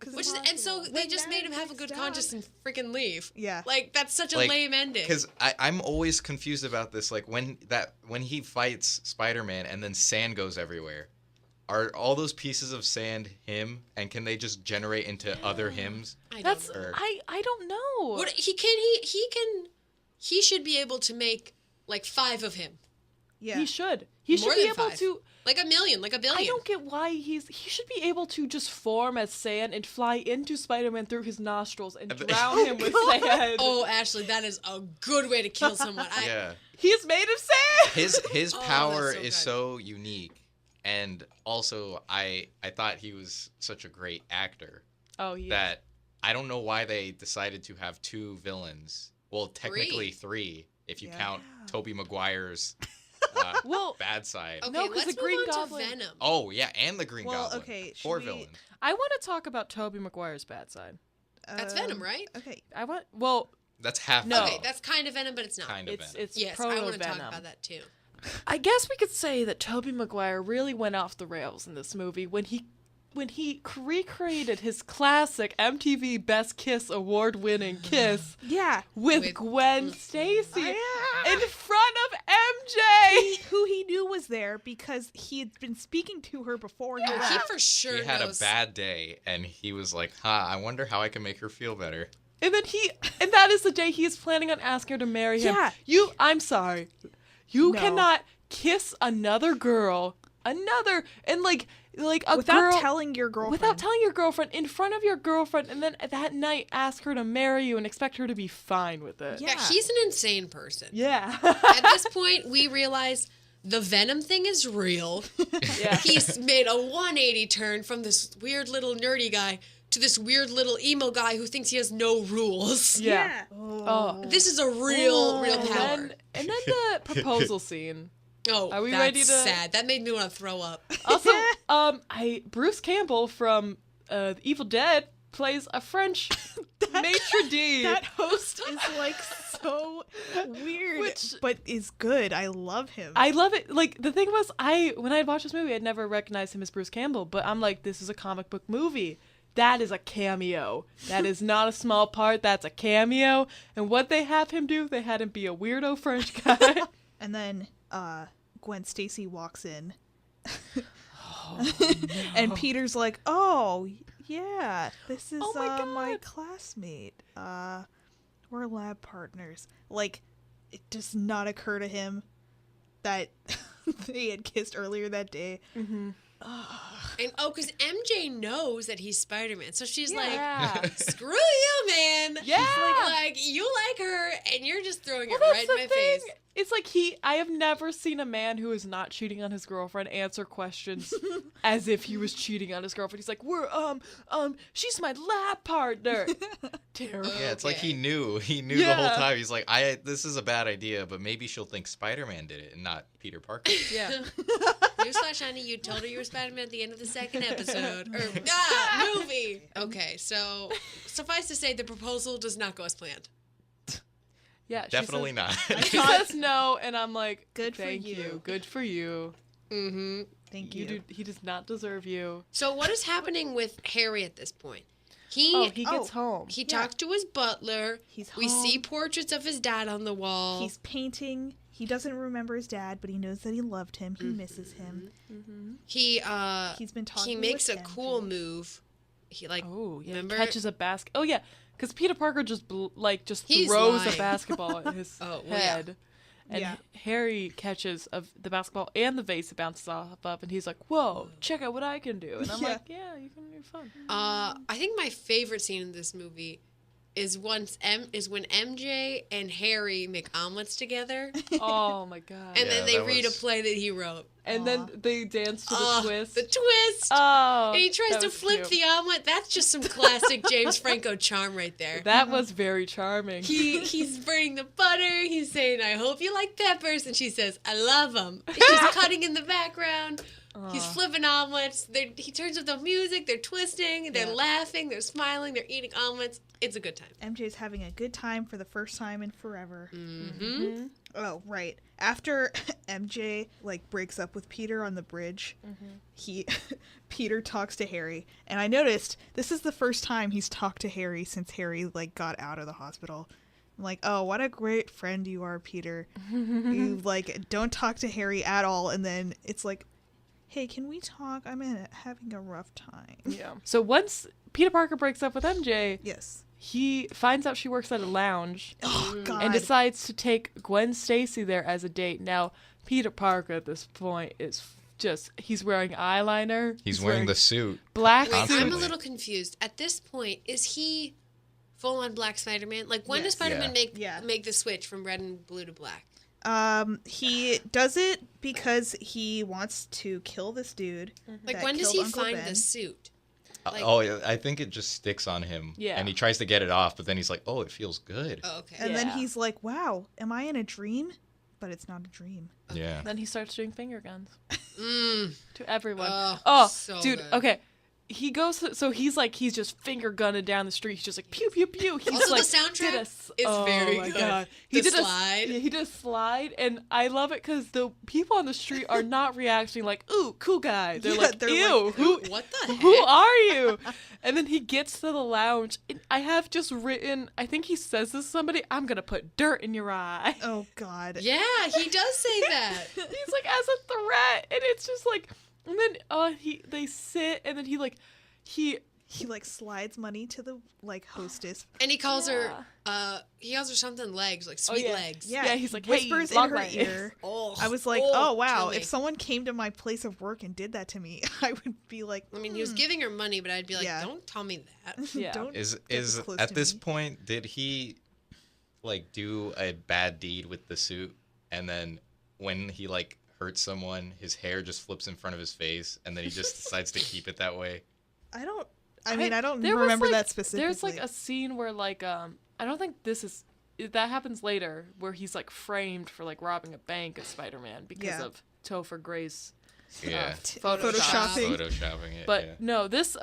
And so they just made him have a good conscience and freaking leave. Yeah. Like that's such a Like, lame ending. Because I'm always confused about this. Like when he fights Spider-Man and then sand goes everywhere, are all those pieces of sand him? And can they just generate into other hymns? I don't That's know. I don't know. What he should be able to make like 5 of him. Yeah. He should. He More should be than able 5. to. Like 1 million, like 1 billion. I don't get why he should be able to just form as sand and fly into Spider-Man through his nostrils and drown him with sand. Oh, Ashley, that is a good way to kill someone. Yeah. He is made of sand. His Oh, power that's so is good. so unique, and also I thought he was such a great actor Oh, he. that I don't know why they decided to have 2 villains. Well, technically 3 if you Yeah. count Tobey Maguire's Well, bad side. Okay, No, 'cause let's the Green move on Goblin- to Venom. Oh yeah, and the Green Well, Goblin. okay, should 4 we- villains. I want to talk about Tobey Maguire's bad side. That's Venom, right? Okay. Well, That's half. No. Okay, that's kind of Venom, but it's not. kind of it's Venom. it's Yes, I proto want to talk Venom. about that too. I guess we could say that Tobey Maguire really went off the rails in this movie when he recreated his classic MTV Best Kiss award-winning kiss Yeah. with With- Gwen Stacy Yeah. in front of MJ. Who he knew was there because he had been speaking to her before he He left. for sure He had knows. a bad day, and he was like, I wonder how I can make her feel better." And then and that is the day he is planning on asking her to marry him. Yeah. I'm sorry. You No. cannot kiss another girl, and like a Without girl telling your girlfriend. without telling your girlfriend in front of your girlfriend, and then that night ask her to marry you and expect her to be fine with it. Yeah, Yeah. he's an insane person. Yeah. At this point, we realize the Venom thing is real. Yeah. He's made a 180 turn from this weird little nerdy guy to this weird little emo guy who thinks he has no rules. Yeah. Oh. This is a real and power. then the proposal scene. Oh, Are we that's ready to- sad. That made me want to throw up. Also, Bruce Campbell from Evil Dead plays a French maitre d'. That host is like so weird, Which- but is good. I love him. I love it. Like, the thing was, when I had watched this movie, I'd never recognized him as Bruce Campbell, but I'm like, this is a comic book movie. That is a cameo. That is not a small part. That's a cameo. And what they have him do, they had him be a weirdo French guy. And then Gwen Stacy walks in. And Peter's like, "Oh, yeah, this is Oh my my God. classmate. We're lab partners." Like, it does not occur to him that they had kissed earlier that day. And because MJ knows that he's Spider-Man, so she's Yeah. like, "Screw you, man." Yeah. Like you like her, and you're just throwing Well, it right that's in the my thing. face. It's like I have never seen a man who is not cheating on his girlfriend answer questions as if he was cheating on his girlfriend. He's like, she's my lab partner. Terrible. Yeah, it's like he knew the whole Yeah. time. He's like, this is a bad idea, but maybe she'll think Spider-Man did it and not Peter Parker. Yeah. Newsflash, honey, you told her you were Spider-Man at the end of the second episode. Or, movie. Okay, so suffice to say, the proposal does not go as planned. Yeah. she Definitely says- not. She says no, and I'm like, Good for thank you. Good for you. Mm-hmm. Thank you. He does not deserve you. So what is happening with Harry at this point? He gets home. He talked to his butler. We home. see portraits of his dad on the wall. He's painting. He doesn't remember his dad, but he knows that he loved him. He misses him. He's been talking He makes with a them, cool too. move. He Oh, yeah. remember? Catches a basket. Oh, yeah. Because Peter Parker just He's throws lying. a basketball at his Oh, well, yeah. head. And Yeah. Harry catches the basketball and the vase it bounces off of, and he's like, whoa, check out what I can do. And I'm Yeah. like, yeah, you can do fun. I think my favorite scene in this movie is when MJ and Harry make omelets together, Oh, my God. and Yeah, then they that read was- a play that he wrote. And then they dance to the Oh, twist. The twist. Oh, And he tries that to was flip cute. the omelet. That's just some classic James Franco charm right there. That was very charming. He's burning the butter. He's saying, "I hope you like peppers," and she says, "I love them." She's cutting in the background. He's flipping omelets. He turns up the music. They're twisting. They're laughing. They're smiling. They're eating omelets. It's a good time. MJ's having a good time for the first time in forever. Mm-hmm. Oh, right. After MJ breaks up with Peter on the bridge, Peter talks to Harry, and I noticed this is the first time he's talked to Harry since Harry got out of the hospital. I'm like, oh, what a great friend you are, Peter. You don't talk to Harry at all, and then it's like, hey, can we talk? I'm having a rough time. Yeah. So once Peter Parker breaks up with MJ, Yes. he finds out she works at a lounge Oh God. and decides to take Gwen Stacy there as a date. Now, Peter Parker at this point is he's wearing eyeliner. He's wearing the suit. black Wait, suit. I'm a little confused. At this point, is he full on Black Spider-Man? When does Yes. Spider-Man Yeah. make the switch from red and blue to black? He does it because he wants to kill this dude. that When does killed he Uncle find Ben. the suit? I think it just sticks on him. Yeah. And he tries to get it off, but then he's like, oh, it feels good. Oh, okay. And then Yeah. he's like, wow, am I in a dream? But it's not a dream. Yeah. Then he starts doing finger guns Mm. to everyone. Oh, so dude, good. okay. He goes, so he's just finger gunning down the street. He's just like pew pew pew. He's Also, the like soundtrack did is very my good. God. The did slide. he did a slide, and I love it because the people on the street are not reacting like, "Ooh, cool guy." They're Yeah, like, they're "Ew, like, who What the heck? who are you?" And then he gets to the lounge. And I have just written. I think he says this to somebody. I'm gonna put dirt in your eye. Oh God. Yeah, he does say that. He's like as a threat, and it's just like, and then they sit, and then he He slides money to the hostess. And he calls Yeah. her, something legs, like sweet yeah. legs. Yeah, he's like, whispers hey, in long her legs. ear. Oh, I was like, oh wow, kill me. if someone came to my place of work and did that to me, I would be like, I mean, he was giving her money, but I'd be like, Yeah. don't tell me that. Yeah. don't Is get this close at to this me." point, did he do a bad deed with the suit, and then when he hurts someone, his hair just flips in front of his face, and then he just decides to keep it that way? I don't. I mean, I don't there was, remember that specifically. There's a scene where I don't think that happens later where he's framed for robbing a bank as Spider-Man because Yeah. of Topher Grace Yeah. Photoshopping. Photoshopping it. But yeah. no, this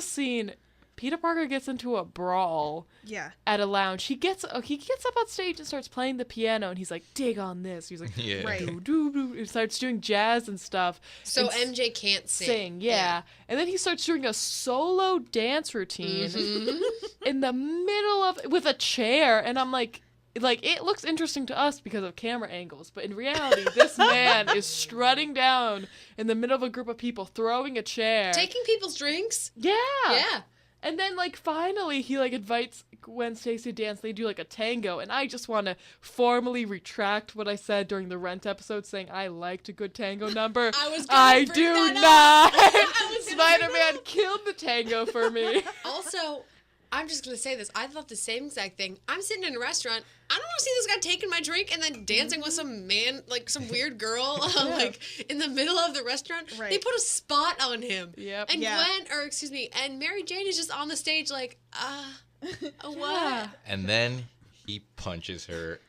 scene, Peter Parker gets into a brawl Yeah. at a lounge. He gets up on stage and starts playing the piano, and he's like, dig on this. He's like, Yeah. Right. doo, doo, doo. He starts doing jazz and stuff. So and MJ can't sing. yeah. And then he starts doing a solo dance routine Mhm. in the middle of with a chair, and I'm like it looks interesting to us because of camera angles, but in reality this man is strutting down in the middle of a group of people throwing a chair. Taking people's drinks. Yeah. Yeah. And then finally he invites Gwen Stacy to dance. They do a tango, and I just want to formally retract what I said during the Rent episode saying I liked a good tango number. I was gonna I bring do that not. up. I was gonna bring Spider-Man killed the tango for me. Also, I'm just gonna say this. I thought the same exact thing. I'm sitting in a restaurant. I don't want to see this guy taking my drink and then dancing with some man, like some weird girl, like in the middle of the restaurant. Right. They put a spot on him. Yep. And Yeah. and Mary Jane is just on the stage like, what? Yeah. And then he punches her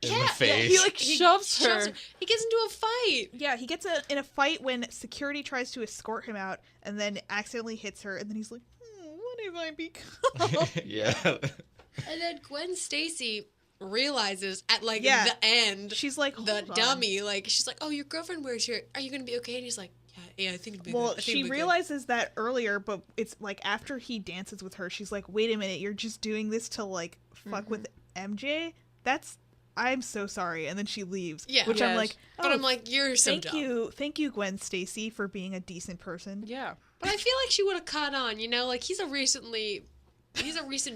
in Yeah, the yeah, face. He like shoves her. He gets into a fight. Yeah, he gets in a fight when security tries to escort him out and then accidentally hits her, and then he's like, what have I become? yeah. And then Gwen Stacy realizes at like Yeah. the end, She's like, the "Hold on." dummy, like she's like, "Oh, your girlfriend wears here. Are you gonna be okay?" And he's like, "Yeah, I think it'll be good. I Well, think she it'll be good." realizes that earlier, but it's like after he dances with her, she's like, wait a minute, you're just doing this to like fuck with MJ? I'm so sorry. And then she leaves. Yeah. Which I'm Yes. like, But I'm like, you're so dumb. Thank you, Gwen Stacy, for being a decent person. Yeah. But I feel like she would have caught on, like he's a recent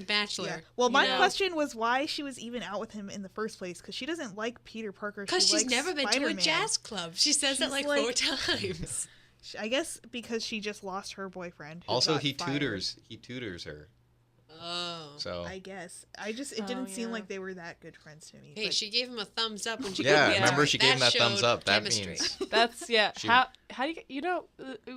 bachelor. Yeah. Well, my you know? question was why she was even out with him in the first place, because she doesn't like Peter Parker. Because she's likes never been to a Spider-Man. jazz club. She says that She's like like- 4 times. I guess because she just lost her boyfriend. who Also, got he fired. tutors her. Oh. So I guess. It didn't seem yeah. like they were that good friends to me. Hey, but- she gave him a thumbs up when she yeah, got the remember invite. she gave him that thumbs showed up. That chemistry. means That's She- how do you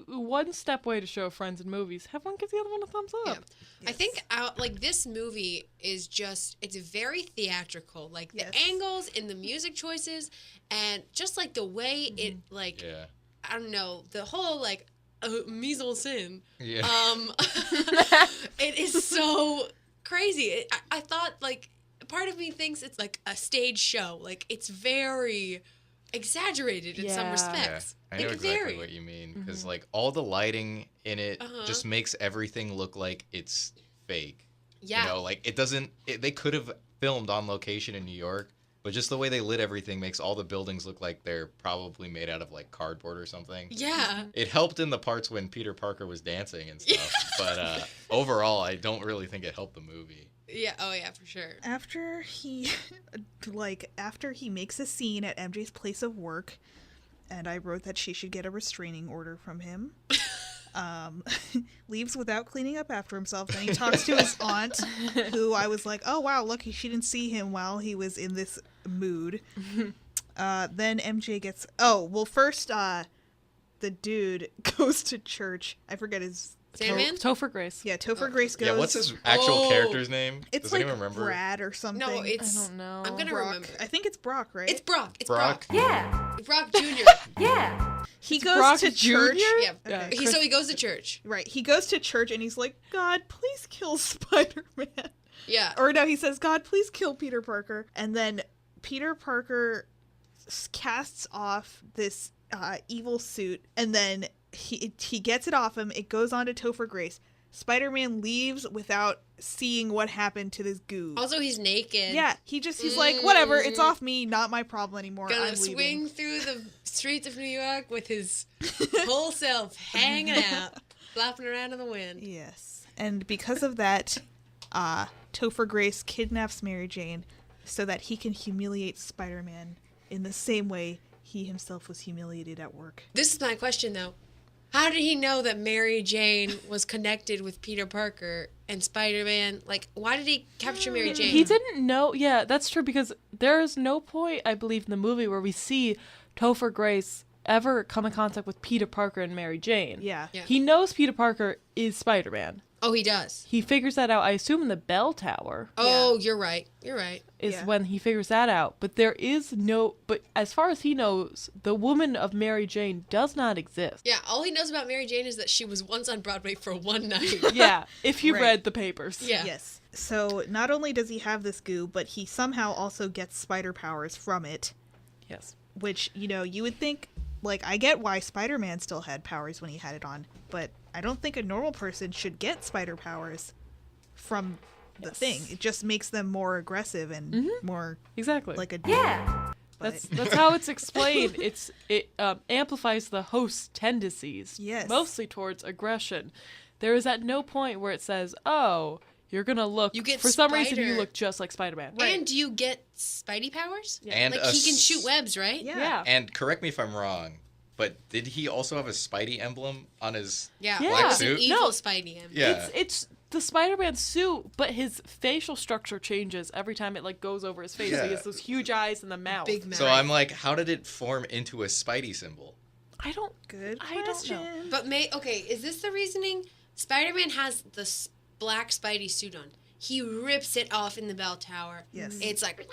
one step way to show friends in movies, have one give the other one a thumbs up. Yeah. I think like this movie is just it's very theatrical. Like the Yes. angles and the music choices and just like the way it like yeah, I don't know, the whole like mise en scène. yeah. It is so crazy. I thought like part of me thinks it's like a stage show. Like it's very exaggerated in some Yeah. respects. I know Like, exactly very. what you mean because like all the lighting in it Uh-huh. just makes everything look like it's fake. Yeah. You know, like it doesn't. They could have filmed on location in New York, but just the way they lit everything makes all the buildings look like they're probably made out of like cardboard or something. Yeah. It helped in the parts when Peter Parker was dancing and stuff, but overall, I don't really think it helped the movie. Yeah. Oh yeah, for sure. after he makes a scene at MJ's place of work, and I wrote that she should get a restraining order from him. Leaves without cleaning up after himself. Then he talks to his aunt, who I was like, oh wow, lucky she didn't see him while he was in this mood. Then MJ gets first the dude goes to church. I forget his Sandman? Topher Grace. yeah, Topher Grace goes. Yeah, what's his actual Oh. character's name? It's Does like anyone remember? Brad or something. No, I it's don't know. I'm gonna Brock. remember. I think it's Brock, right? It's Brock. It's Brock? Brock. Yeah, Brock Jr. yeah. He goes Brock to Jr.? church. Yeah. Yeah, So he goes to church. Right. He goes to church and he's like, God, please kill Spider-Man. Yeah. Or no, he says, God, please kill Peter Parker. And then Peter Parker casts off this evil suit, and then he gets it off him. It goes on to Topher Grace. Spider-Man leaves without seeing what happened to this goo. Also, he's naked. Yeah, he's like, whatever, it's off me, not my problem anymore. Gonna I'm swing leaving. through the streets of New York with his whole self hanging out, flopping around in the wind. Yes. And because of that, Topher Grace kidnaps Mary Jane so that he can humiliate Spider-Man in the same way he himself was humiliated at work. This is my question, though. How did he know that Mary Jane was connected with Peter Parker and Spider-Man? Like, why did he capture Mary Jane? He didn't know. Yeah, that's true because there is no point, I believe, in the movie where we see Topher Grace ever come in contact with Peter Parker and Mary Jane. Yeah. Yeah. He knows Peter Parker is Spider-Man. Oh, he does. He figures that out, I assume, in the bell tower Oh, you're right. You're right. is Yeah. when he figures that out. But there is no... But as far as he knows, the woman of Mary Jane does not exist. Yeah, all he knows about Mary Jane is that she was once on Broadway for one night. Yeah, if you Right. read the papers. Yeah. Yes. So not only does he have this goo, but he somehow also gets spider powers from it, Yes. which, you would think, like, I get why Spider-Man still had powers when he had it on, but I don't think a normal person should get spider powers from the thing. It just makes them more aggressive and more Exactly. like a Yeah. but- That's how it's explained. It amplifies the host's tendencies, Yes. mostly towards aggression. There is at no point where it says, "Oh, you're gonna look." You get for some reason, you Spider- look just like Spider-Man. And do you get Spidey powers? And Like, he can shoot webs, right? Yeah. Yeah. And correct me if I'm wrong, but did he also have a Spidey emblem on his? Yeah. Yeah. It was an suit? evil No. Spidey. Yeah. It's the Spider-Man suit, but his facial structure changes every time it like goes over his face. So he Yeah. has those huge eyes and the mouth. Big mouth. So I'm like, how did it form into a Spidey symbol? I don't. Good I don't question. know. But okay, is this the reasoning? Spider-Man has the black Spidey suit on. He rips it off in the bell tower. Yes. It's like,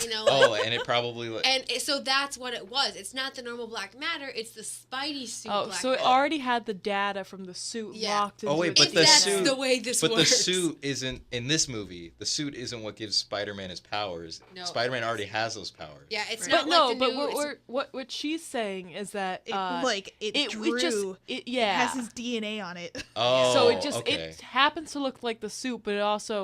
you know. Oh, and it probably So that's what it was. It's not the normal black matter. It's the Spidey suit. Oh, black so it matter. already had the data from the suit Yeah. locked into Oh, wait, its but If the that's suit- the way this But works. the suit isn't in this movie. The suit isn't what gives Spider-Man his powers. No. Spider-Man already has those powers. Yeah, it's But not no, like the but new. it's- what she's saying is that It drew, yeah. has his DNA on it. Oh, So it just okay. it happens to look like the suit, but it also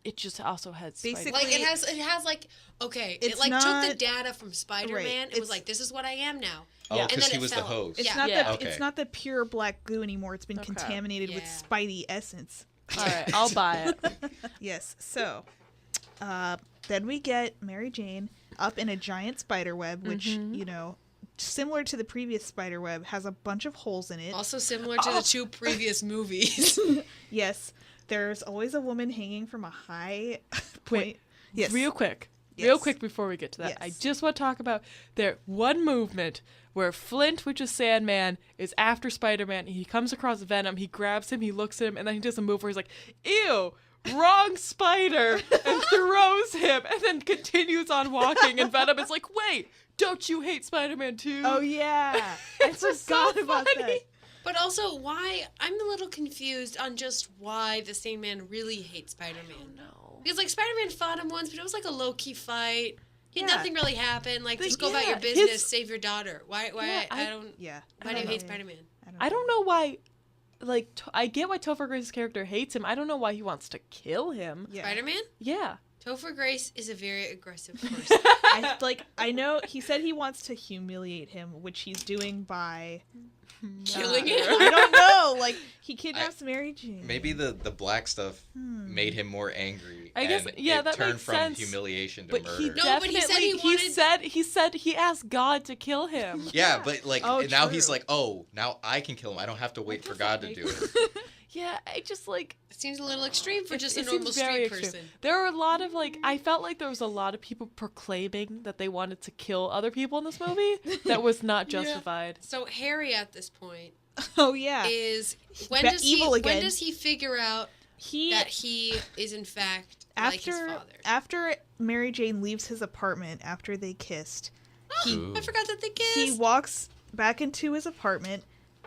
it just also has Basically- Spidey. Like it has like okay, It's it like took the not- data from Spider-Man. Right, It was it's- like this is what I am now. Oh, Yeah. And because then he it was the fell. host. It's Yeah. not Yeah. the Okay. it's not the pure black goo anymore. It's been Okay. contaminated with Yeah. Spidey essence. All right, I'll buy it. Yes. So, then we get Mary Jane up in a giant spider web, which you know, similar to the previous spider web, has a bunch of holes in it. Also similar to the two previous movies. Yes. There's always a woman hanging from a high point. Yes. Real quick Yes. before we get to that, Yes. I just want to talk about their one movement where Flint, which is Sandman, is after Spider-Man. He comes across Venom, he grabs him, he looks at him, and then he does a move where he's like, ew, wrong spider, and throws him, and then continues on walking, and Venom is like, wait, don't you hate Spider-Man too? Oh yeah. I It's just so forgot about funny. that. But also, why? I'm a little confused on just why the Sandman really hates Spider-Man. No. Because, like, Spider-Man fought him once, but it was like a low-key fight. Yeah. Nothing really happened. Like, But just go about yeah, your business, his- save your daughter. Why? Yeah, I don't. Yeah. Why do you hate Spider-Man? I don't know why, like, I get why Topher Grace's character hates him. I don't know why he wants to kill him. Yeah. Spider-Man? Yeah. Topher Grace is a very aggressive person. I know he said he wants to humiliate him, which he's doing by Killing him? I don't know. Like he kidnaps Mary Jane. Maybe the black stuff made him more angry. I guess- and yeah, it that turned makes from sense. humiliation to But murder. he No, but he said definitely he wanted- he asked God to kill him. Yeah, but like Oh, now he's true. like, oh, now I can kill him. I don't have to wait for God to do it. Yeah, I just like It seems a little extreme for just a it normal seems very street extreme. person. There are a lot of like I felt like there was a lot of people proclaiming that they wanted to kill other people in this movie that was not justified. So Harry at this point Oh yeah. is when Ba- does evil he again. when does he figure out He that he is in fact like his father? after Mary Jane leaves his apartment after they kissed, Ooh. I forgot that they kissed. he walks back into his apartment,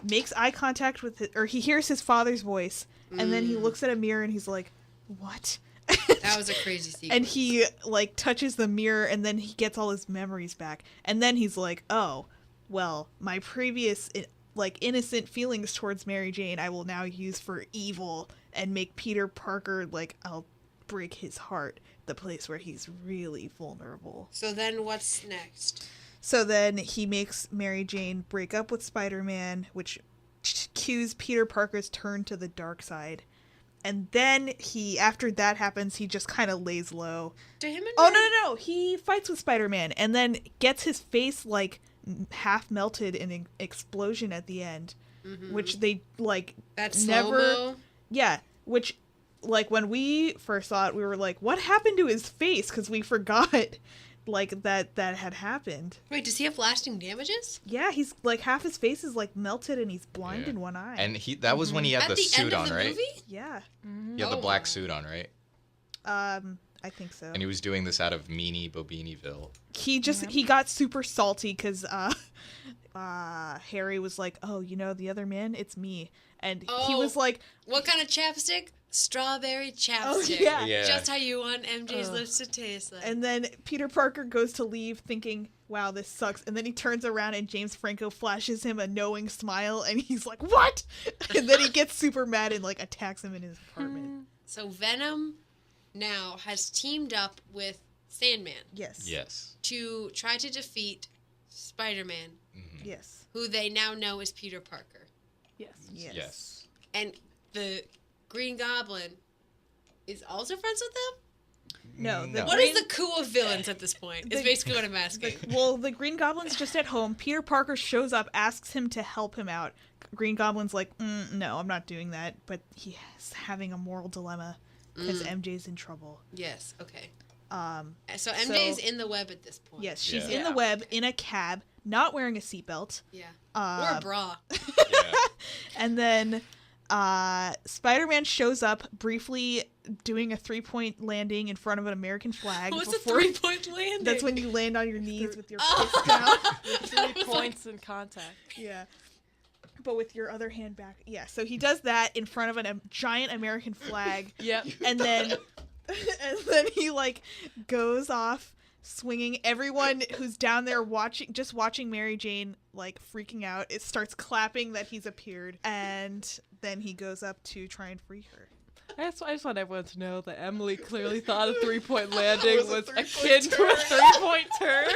makes eye contact with it, or he hears his father's voice, and then he looks at a mirror and he's like, "What?" That was a crazy sequence. And he like touches the mirror and then he gets all his memories back. And then he's like, "Oh, well, my previous like innocent feelings towards Mary Jane I will now use for evil and make Peter Parker like I'll break his heart, the place where he's really vulnerable." So then what's next? So then he makes Mary Jane break up with Spider-Man, which cues Peter Parker's turn to the dark side. And then after that happens, he just kind of lays low. To him and Oh, Mary- no. He fights with Spider-Man and then gets his face, like, half melted in an explosion at the end. Which they, like, That never... slow-mo? Yeah, which, like, when we first saw it, we were like, what happened to his face? Because we forgot, like, that had happened. Wait, does he have lasting damages? Yeah, he's, like, half his face is, like, melted and he's blind Yeah. in one eye. And that was when he had At the the suit end of on, the right? movie? Yeah, He had the Oh black my. suit on, right? I think so. And he was doing this out of Meanie Bobiniville. He got super salty because Harry was like, "Oh, you know the other man, it's me," and he Oh. was like, What kind of chapstick? Strawberry chapstick. yeah. Yeah. Just how you want MJ's lips to taste like. and then Peter Parker goes to leave thinking, "Wow, this sucks," and then he turns around and James Franco flashes him a knowing smile, and he's like, "What?" And then he gets super mad and like attacks him in his apartment. So Venom now has teamed up with Sandman Yes. Yes. to try to defeat Spider-Man, Yes. who they now know is Peter Parker. Yes. Yes. Yes. And the Green Goblin is also friends with them? No, the What is the coup of villains at this point? Is basically what I'm asking. Well, the Green Goblin's just at home. Peter Parker shows up, asks him to help him out. Green Goblin's like, no, I'm not doing that. But he's having a moral dilemma because MJ's in trouble. Yes. Okay. So so- MJ's in the web at this point. Yes, she's Yeah. in the web, in a cab, not wearing a seatbelt. Yeah. Or a bra. Yeah. And then Spider-Man shows up briefly doing a 3-point landing in front of an American flag. What's a before- 3-point landing? That's when you land on your knees with your Oh. fist down. 3 points in contact. Yeah. But with your other hand back. Yeah, so he does that in front of a giant American flag. Yep. And then he like goes off swinging. Everyone who's down there watching Mary Jane like freaking out, it starts clapping that he's appeared, and then he goes up to try and free her. I just want everyone to know that Emily clearly thought a 3-point landing was a akin to three-point a 3-point turn.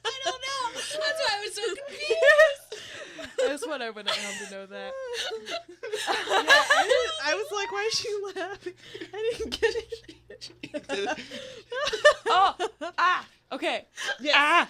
I don't know. That's why I was so confused. I just want everyone at home to know that. I was like, why is she laughing? I didn't get it. Okay. Yes. Ah!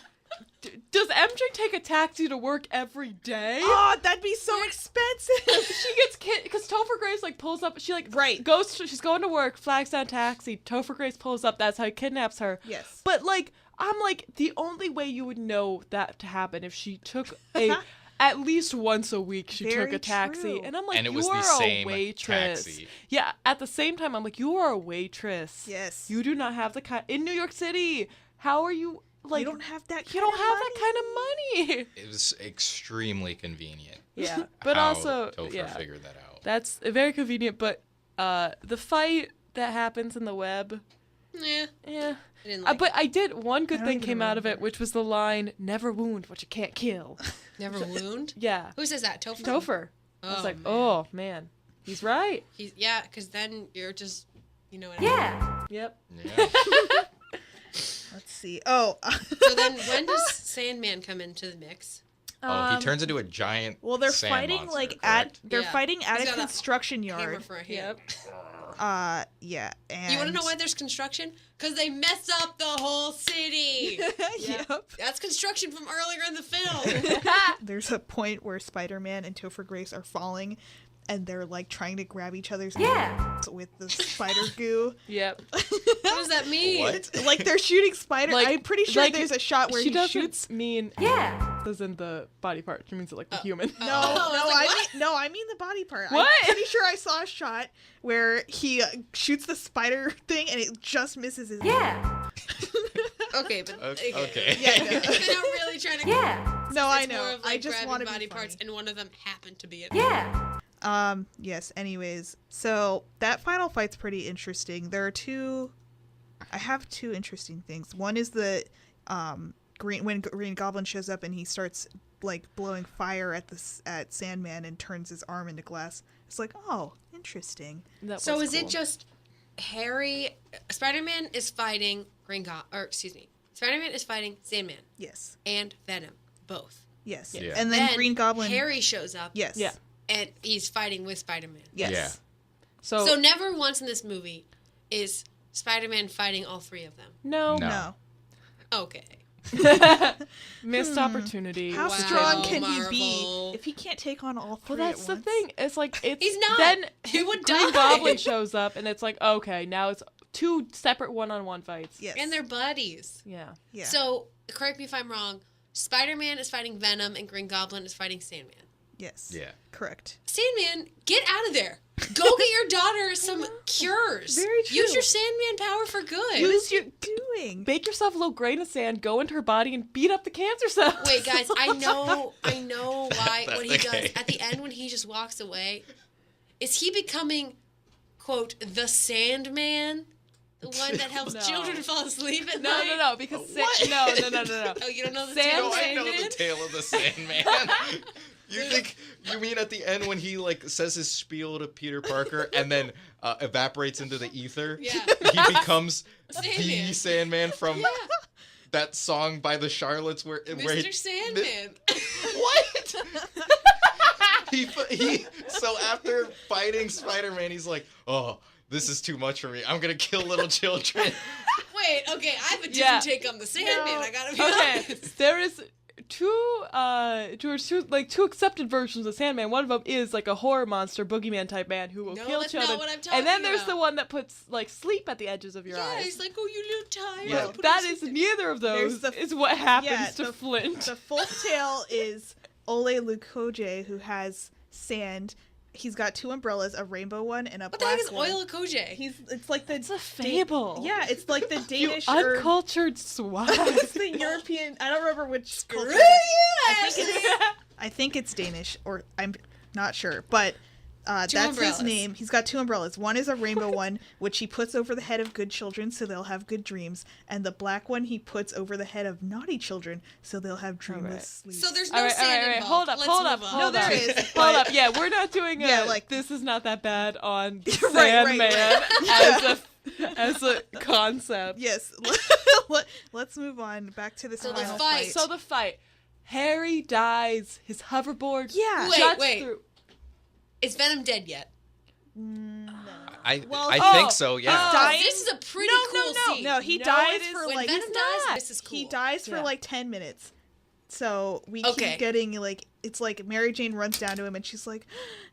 Does MJ take a taxi to work every day? Oh, that'd be so expensive. She gets because Topher Grace like pulls up. She like Right. she's going to work, flags down taxi. Topher Grace pulls up. That's how he kidnaps her. Yes. But like, I'm like, the only way you would know that to happen if she took a. At least once a week, she took Very a taxi, true. and I'm like, And it you was the are same a waitress. taxi. Yeah. At the same time, I'm like, you are a waitress. Yes. You do not have the kind in New York City. How are you like? You don't have that. you don't have that kind of money. It was extremely convenient. Yeah, but how also, Topher yeah, figured that out. that's very convenient. But the fight that happens in the web, Yeah. yeah. I didn't like But I did one good I don't thing even came out of it, remember. which was the line "Never wound what you can't kill." Never wound. Yeah, Who says that? Topher. Topher. I was Oh, like, man. oh man, he's right. Yeah, because then you're just, you know what I mean. Yeah. Yep. Yeah. Let's see. Oh. So then when does Sandman come into the mix? Oh, he turns into a giant. Well, they're sand fighting monster, like correct? they're Yeah. fighting at He's a got a construction Hammer yard. for a hand. Yeah. And You want to know why there's construction? Because they mess up the whole city. Yep. That's construction from earlier in the film. There's a point where Spider-Man and Topher Grace are falling, and they're like trying to grab each other's Yeah. with the spider goo. Yep. What does that mean? What? Like they're shooting spider. Like- I'm pretty sure like, there's a shot where she he doesn't shoots. mean Yeah. as in the body part. She means it like the human. No, Oh, I was like, what? I mean the body part. What? I'm pretty sure I saw a shot where he shoots the spider thing and it just misses his. Yeah. Okay, but Okay. Yeah, no. They're not really trying to. Yeah. No, I It's more know. of, like, I just grabbing want to body be parts, funny. and one of them happened to be it. Yeah. Yes. Anyways, so that final fight's pretty interesting. I have two interesting things. One is the when Green Goblin shows up and he starts like blowing fire at Sandman and turns his arm into glass. It's like, oh, interesting. That So was is cool. it just Spider-Man is fighting Spider-Man is fighting Sandman Yes. and Venom, both. Yes. Yeah. And then Green Goblin. Harry shows up. Yes. Yeah. And he's fighting with Spider-Man. Yes. Yeah. So, So never once in this movie is Spider-Man fighting all three of them. no. No. No. Okay. Missed opportunity. How Wow, strong can he be Marvel. if he can't take on all three? Well, that's at the once? thing. It's like it's He's not. Then He would Green die. Goblin shows up, and it's like okay, now it's two separate one-on-one fights. Yes. And they're buddies. Yeah. Yeah. So, correct me if I'm wrong, Spider-Man is fighting Venom and Green Goblin is fighting Sandman. Yes. Yeah. Correct. Sandman, get out of there. Go get your daughter some cures. Very true. Use your Sandman power for good. What is you doing? Make yourself a little grain of sand, go into her body, and beat up the cancer cells. Wait, guys, I know why what he Okay. does at the end when he just walks away. Is he becoming, quote, the Sandman? The one that helps No. children fall asleep at No, night? no, no, because no. Oh, you don't know the Sand- No, I know Sandman? the tale of the Sandman. You mean at the end when he like says his spiel to Peter Parker and then evaporates into the ether? Yeah. He becomes Sandman. the Sandman from Yeah, that song by the Charlottes where Mr. Sandman. What? he so after fighting Spider-Man, he's like, oh, This is too much for me. I'm gonna kill little children. Wait, okay, I have a different Yeah. take on the Sandman. No. I gotta be Okay, honest. there is two accepted versions of Sandman. One of them is like a horror monster, boogeyman type man who will No, kill that's not children. what I'm And then talking there's the about. one that puts like sleep at the edges of your Yeah, eyes. he's like, oh, you little tired. Yeah. I'll put That him is to-" neither of There's those the- is what happens yeah, to the- Flint. The folk tale is Ole Lukoje, who has sand. He's got two umbrellas, a rainbow one and a What the heck black is one. Oil Koje? It's like the It's a fable. Yeah, it's like the You Danish or uncultured swine. it's the European. I don't remember which. Screw culture you, it is. Ashley! I think it's Danish, or I'm not sure, but that's umbrellas. his name. He's got two umbrellas. One is a rainbow one, which he puts over the head of good children, so they'll have good dreams, and the black one he puts over the head of naughty children, so they'll have dreamless sleep. So there's no All right, sand involved. hold up, Let's hold move up, on. hold No, there up. is, Hold but- up. Yeah, we're not doing Yeah, like- this is not that bad on Right, Sandman right. as a concept. Yes, let's move on back to this So the final fight. So the fight. Harry dies. His hoverboard Yeah. Wait, juts wait. through. Is Venom dead yet? I Well, think oh, so. Yeah. oh. Dying? This is a pretty cool scene. No, he No, dies it is- for When like Venom he's dies, not. this is cool. he dies for Yeah. like 10 minutes. So we Okay. keep getting like it's like Mary Jane runs down to him and she's like,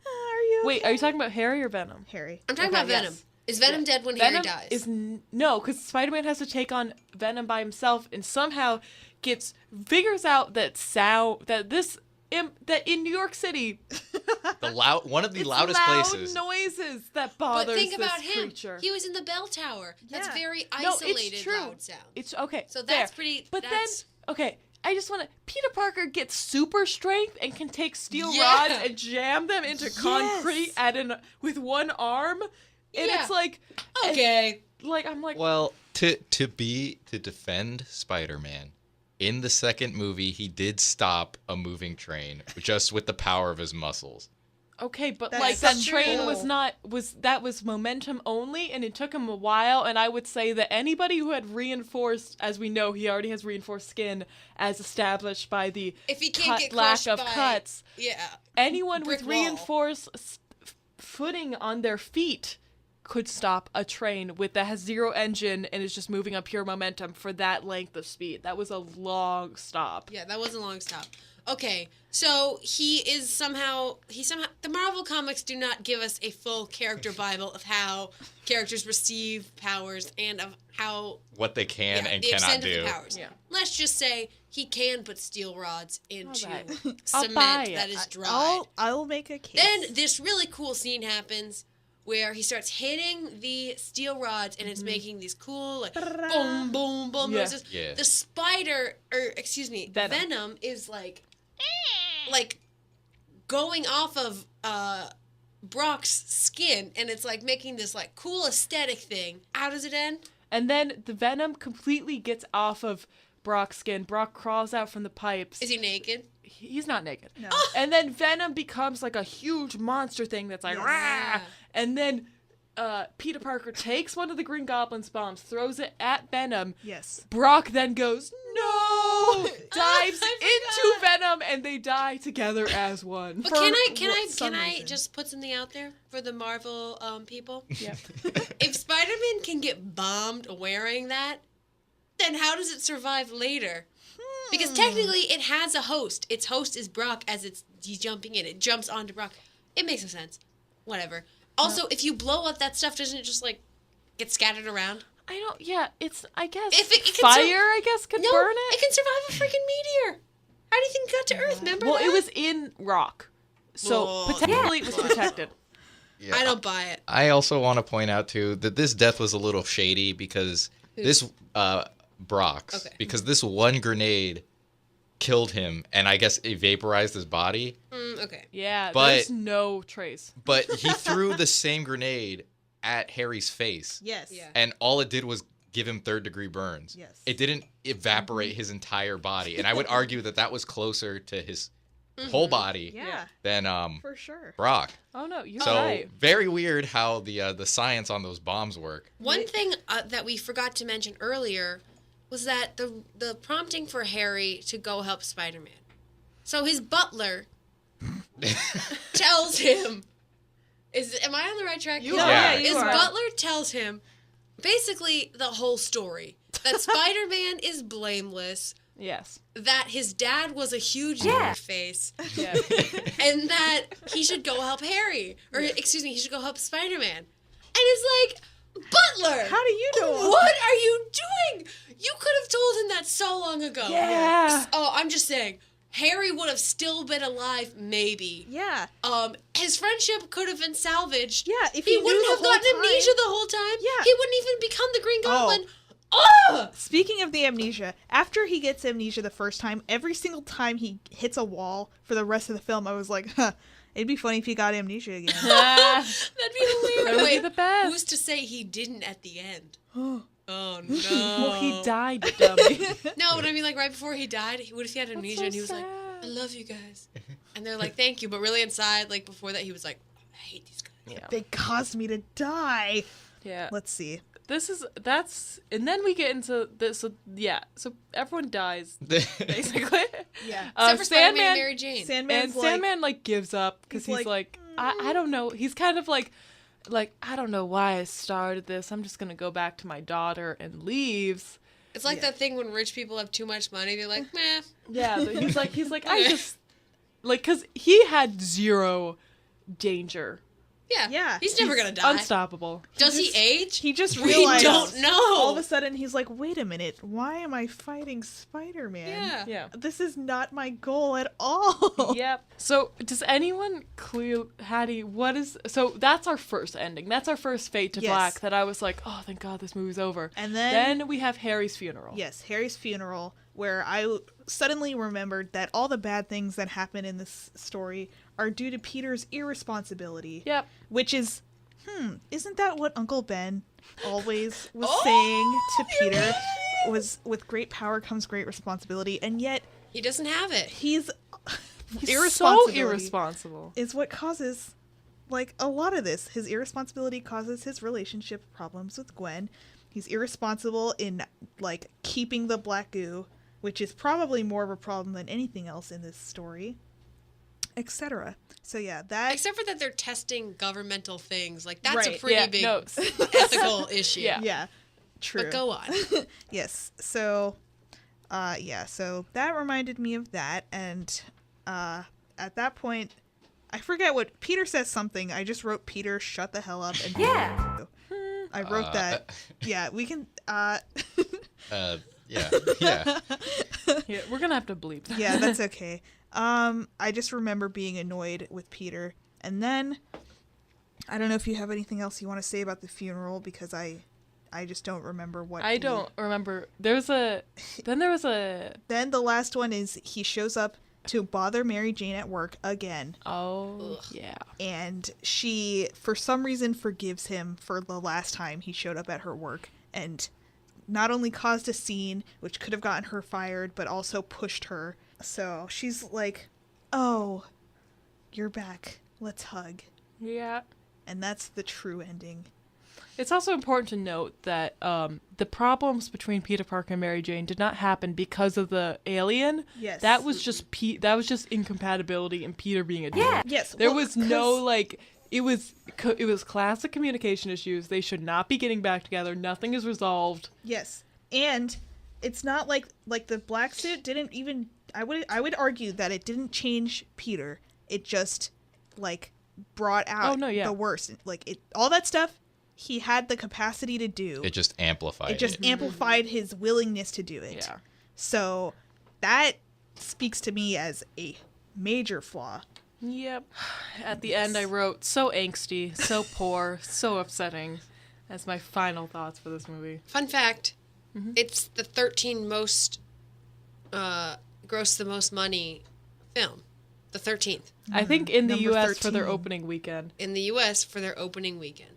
"Are you Wait, okay?" are you talking about Harry or Venom? Harry? I'm talking Okay, about Venom. yes. Is Venom dead when Venom Harry dies? is no, because Spider-Man has to take on Venom by himself, and somehow figures out that that in New York City, One of the it's loudest loud places. noises that but bothers think this about him. creature. He was in the bell tower. That's Yeah. very No, isolated it's true. loud sound. It's okay. So fair. that's pretty. But that's, then, okay, I just want to. Peter Parker gets super strength and can take steel Yeah. rods and jam them into concrete with one arm, and Yeah. it's like, okay. like I'm like, Well, to defend Spider-Man, in the second movie, he did stop a moving train just with the power of his muscles. okay, but That's like that so train true. was momentum only, and it took him a while. And I would say that anybody who had reinforced, as we know, he already has reinforced skin, as established by the If he can't get lack crushed of by, cuts. yeah. Anyone brick with wall. reinforced footing on their feet could stop a train that has zero engine and is just moving on pure momentum for that length of speed. That was a long stop. Yeah, that was a long stop. Okay, so he somehow the Marvel comics do not give us a full character bible of how characters receive powers and of how What they can and the cannot extent do. of the powers. Yeah. Let's just say he can put steel rods into Alright. I'll buy cement it. that is dried. I'll make a case. Then this really cool scene happens where he starts hitting the steel rods and it's making these cool like boom boom boom Yeah. noises. Yeah. The spider or excuse me, Venom. Venom is like going off of Brock's skin and it's like making this like cool aesthetic thing. How does it end? And then the venom completely gets off of Brock's skin. Brock crawls out from the pipes. Is he naked? He's not naked. No. And then Venom becomes like a huge monster thing that's like, Yes. "Rah!" And then Peter Parker takes one of the Green Goblin's bombs, throws it at Venom. Yes. Brock then goes, no! Dives I into Venom, and they die together as one. But For some can I reason. just put something out there for the Marvel people? Yeah. If Spider-Man can get bombed wearing that, then how does it survive later? Because technically it has a host. Its host is Brock as he's jumping in. It jumps onto Brock. It makes no sense. Whatever. Also, if you blow up that stuff, doesn't it just like get scattered around? I don't, yeah, it's, I guess, If it can fire, sur- I guess, could No, burn it it. can survive a freaking meteor. How do you think it got to Earth? Remember Well, that? it was in rock. So, Well, potentially it was protected. Yeah. I don't buy it. I also want to point out too that this death was a little shady because this Brock's Okay. because this one grenade killed him and I guess it vaporized his body, Okay. Yeah, But- there's no trace. but he threw the same grenade at Harry's face. Yes. Yeah. And all it did was give him third-degree burns. Yes. It didn't evaporate his entire body, and I would argue that that was closer to his whole body Yeah. than For sure. Brock. Oh, no, you're So right. very weird how the science on those bombs work. One thing that we forgot to mention earlier was that the prompting for Harry to go help Spider-Man. So his butler tells him Am I on the right track? You No, are. yeah, Yeah. you Is are. Butler tells him basically the whole story that Spider-Man is blameless, Yes. that his dad was a huge Yeah. face, Yeah. and that he should go help Harry, or excuse me, he should go help Spider-Man. And it's like, Butler, How do you know all what are you doing? You could have told him that so long ago. Yeah. Oh, I'm just saying, Harry would have still been alive, maybe. Yeah. His friendship could have been salvaged. Yeah, if he he knew wouldn't the have whole gotten time- amnesia the whole time. Yeah. He wouldn't even become the Green Oh. Goblin. Oh! Speaking of the amnesia, after he gets amnesia the first time, every single time he hits a wall for the rest of the film, I was like, huh, it'd be funny if he got amnesia again. Ah, That'd be hilarious. That would be Wait, the best. who's to say he didn't at the end? Oh no. well, he died, you dummy. No, but I mean, like right before he died, what if he had amnesia so and he was like, sad. "I love you guys," and they're like, "Thank you," but really inside, like before that, he was like, "I hate these guys." Yeah. They caused me to die. Yeah. Let's see. And then we get into this. So everyone dies basically. Yeah. Except for Spider-Man and Mary Jane. Sandman's And Sandman like gives up because he's he's like, like, I don't know. He's kind of like I don't know why I started this. I'm just gonna go back to my daughter and leaves. It's like Yeah. that thing when rich people have too much money. They're like, "Meh." Yeah, but he's like I just like because he had zero danger, Yeah. He's never gonna die. unstoppable. Does he just- age? He just We realized. don't know. All of a sudden, he's like, wait a minute. Why am I fighting Spider-Man? Yeah. Yeah. This is not my goal at all. Yep. So, does anyone clear, Hattie? What is? So that's our first ending. That's our first Fade to Yes. Black. That I was like, oh, thank God, this movie's over. And then we have Harry's funeral. Yes, Harry's funeral, where I suddenly remembered that all the bad things that happen in this story are due to Peter's irresponsibility. Yep. Which is, isn't that what Uncle Ben always was Oh, saying to you're Peter? right. Was with great power comes great responsibility, and yet He doesn't have it. he's He's so irresponsibility irresponsible. is what causes like a lot of this. His irresponsibility causes his relationship problems with Gwen. He's irresponsible in like keeping the black goo, which is probably more of a problem than anything else in this story, etc. So yeah, that Except for that they're testing governmental things. Like, that's a Right. pretty Yeah, big no. ethical issue. Yeah. yeah, true. But go on. Yes. So so that reminded me of that, and at that point I forget what Peter says something. I just wrote Peter shut the hell up and Yeah. I wrote that. Yeah, we can Yeah. Yeah. Yeah, we're gonna have to bleep that. yeah, that's okay. I just remember being annoyed with Peter. And then I don't know if you have anything else you want to say about the funeral, because I just don't remember what I don't remember. Then there was a. Then the last one is he shows up to bother Mary Jane at work again, Oh Ugh. yeah. and she for some reason forgives him for the last time he showed up at her work, and not only caused a scene which could have gotten her fired, but also pushed her. So she's like, "Oh, you're back. Let's hug." Yeah. And that's the true ending. It's also important to note that the problems between Peter Parker and Mary Jane did not happen because of the alien. Yes. That was just that was just incompatibility and Peter being a Yeah. Yes. There well, was no 'cause- like it was classic communication issues. They should not be getting back together. Nothing is resolved. Yes. And it's not like the black suit didn't even I would argue that it didn't change Peter. It just like brought out Oh, no, yeah. the worst. Like it all that stuff he had the capacity to do. It just amplified It just amplified his willingness to do it. Yeah. So that speaks to me as a major flaw. Yep. At the end, I wrote so angsty, so poor, so upsetting. As my final thoughts for this movie. Fun fact, it's the 13 most, gross the most money film. The 13th I think in the Number U.S. for their 13. opening weekend. in the U.S. for their opening weekend.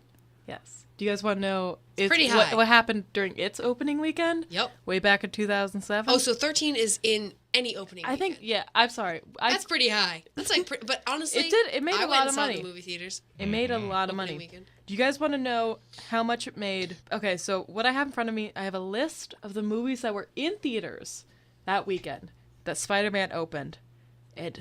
Yes. Do you guys want to know pretty high. what happened during its opening weekend? Yep. Way back in 2007? Oh, so 13 is in any opening I think, weekend. yeah, I'm sorry. That's pretty high. That's like, but honestly, It made I a went lot and of saw money. the movie theaters. It made a lot of Opening money. weekend. Do you guys want to know how much it made? Okay, so what I have in front of me, I have a list of the movies that were in theaters that weekend that Spider-Man opened.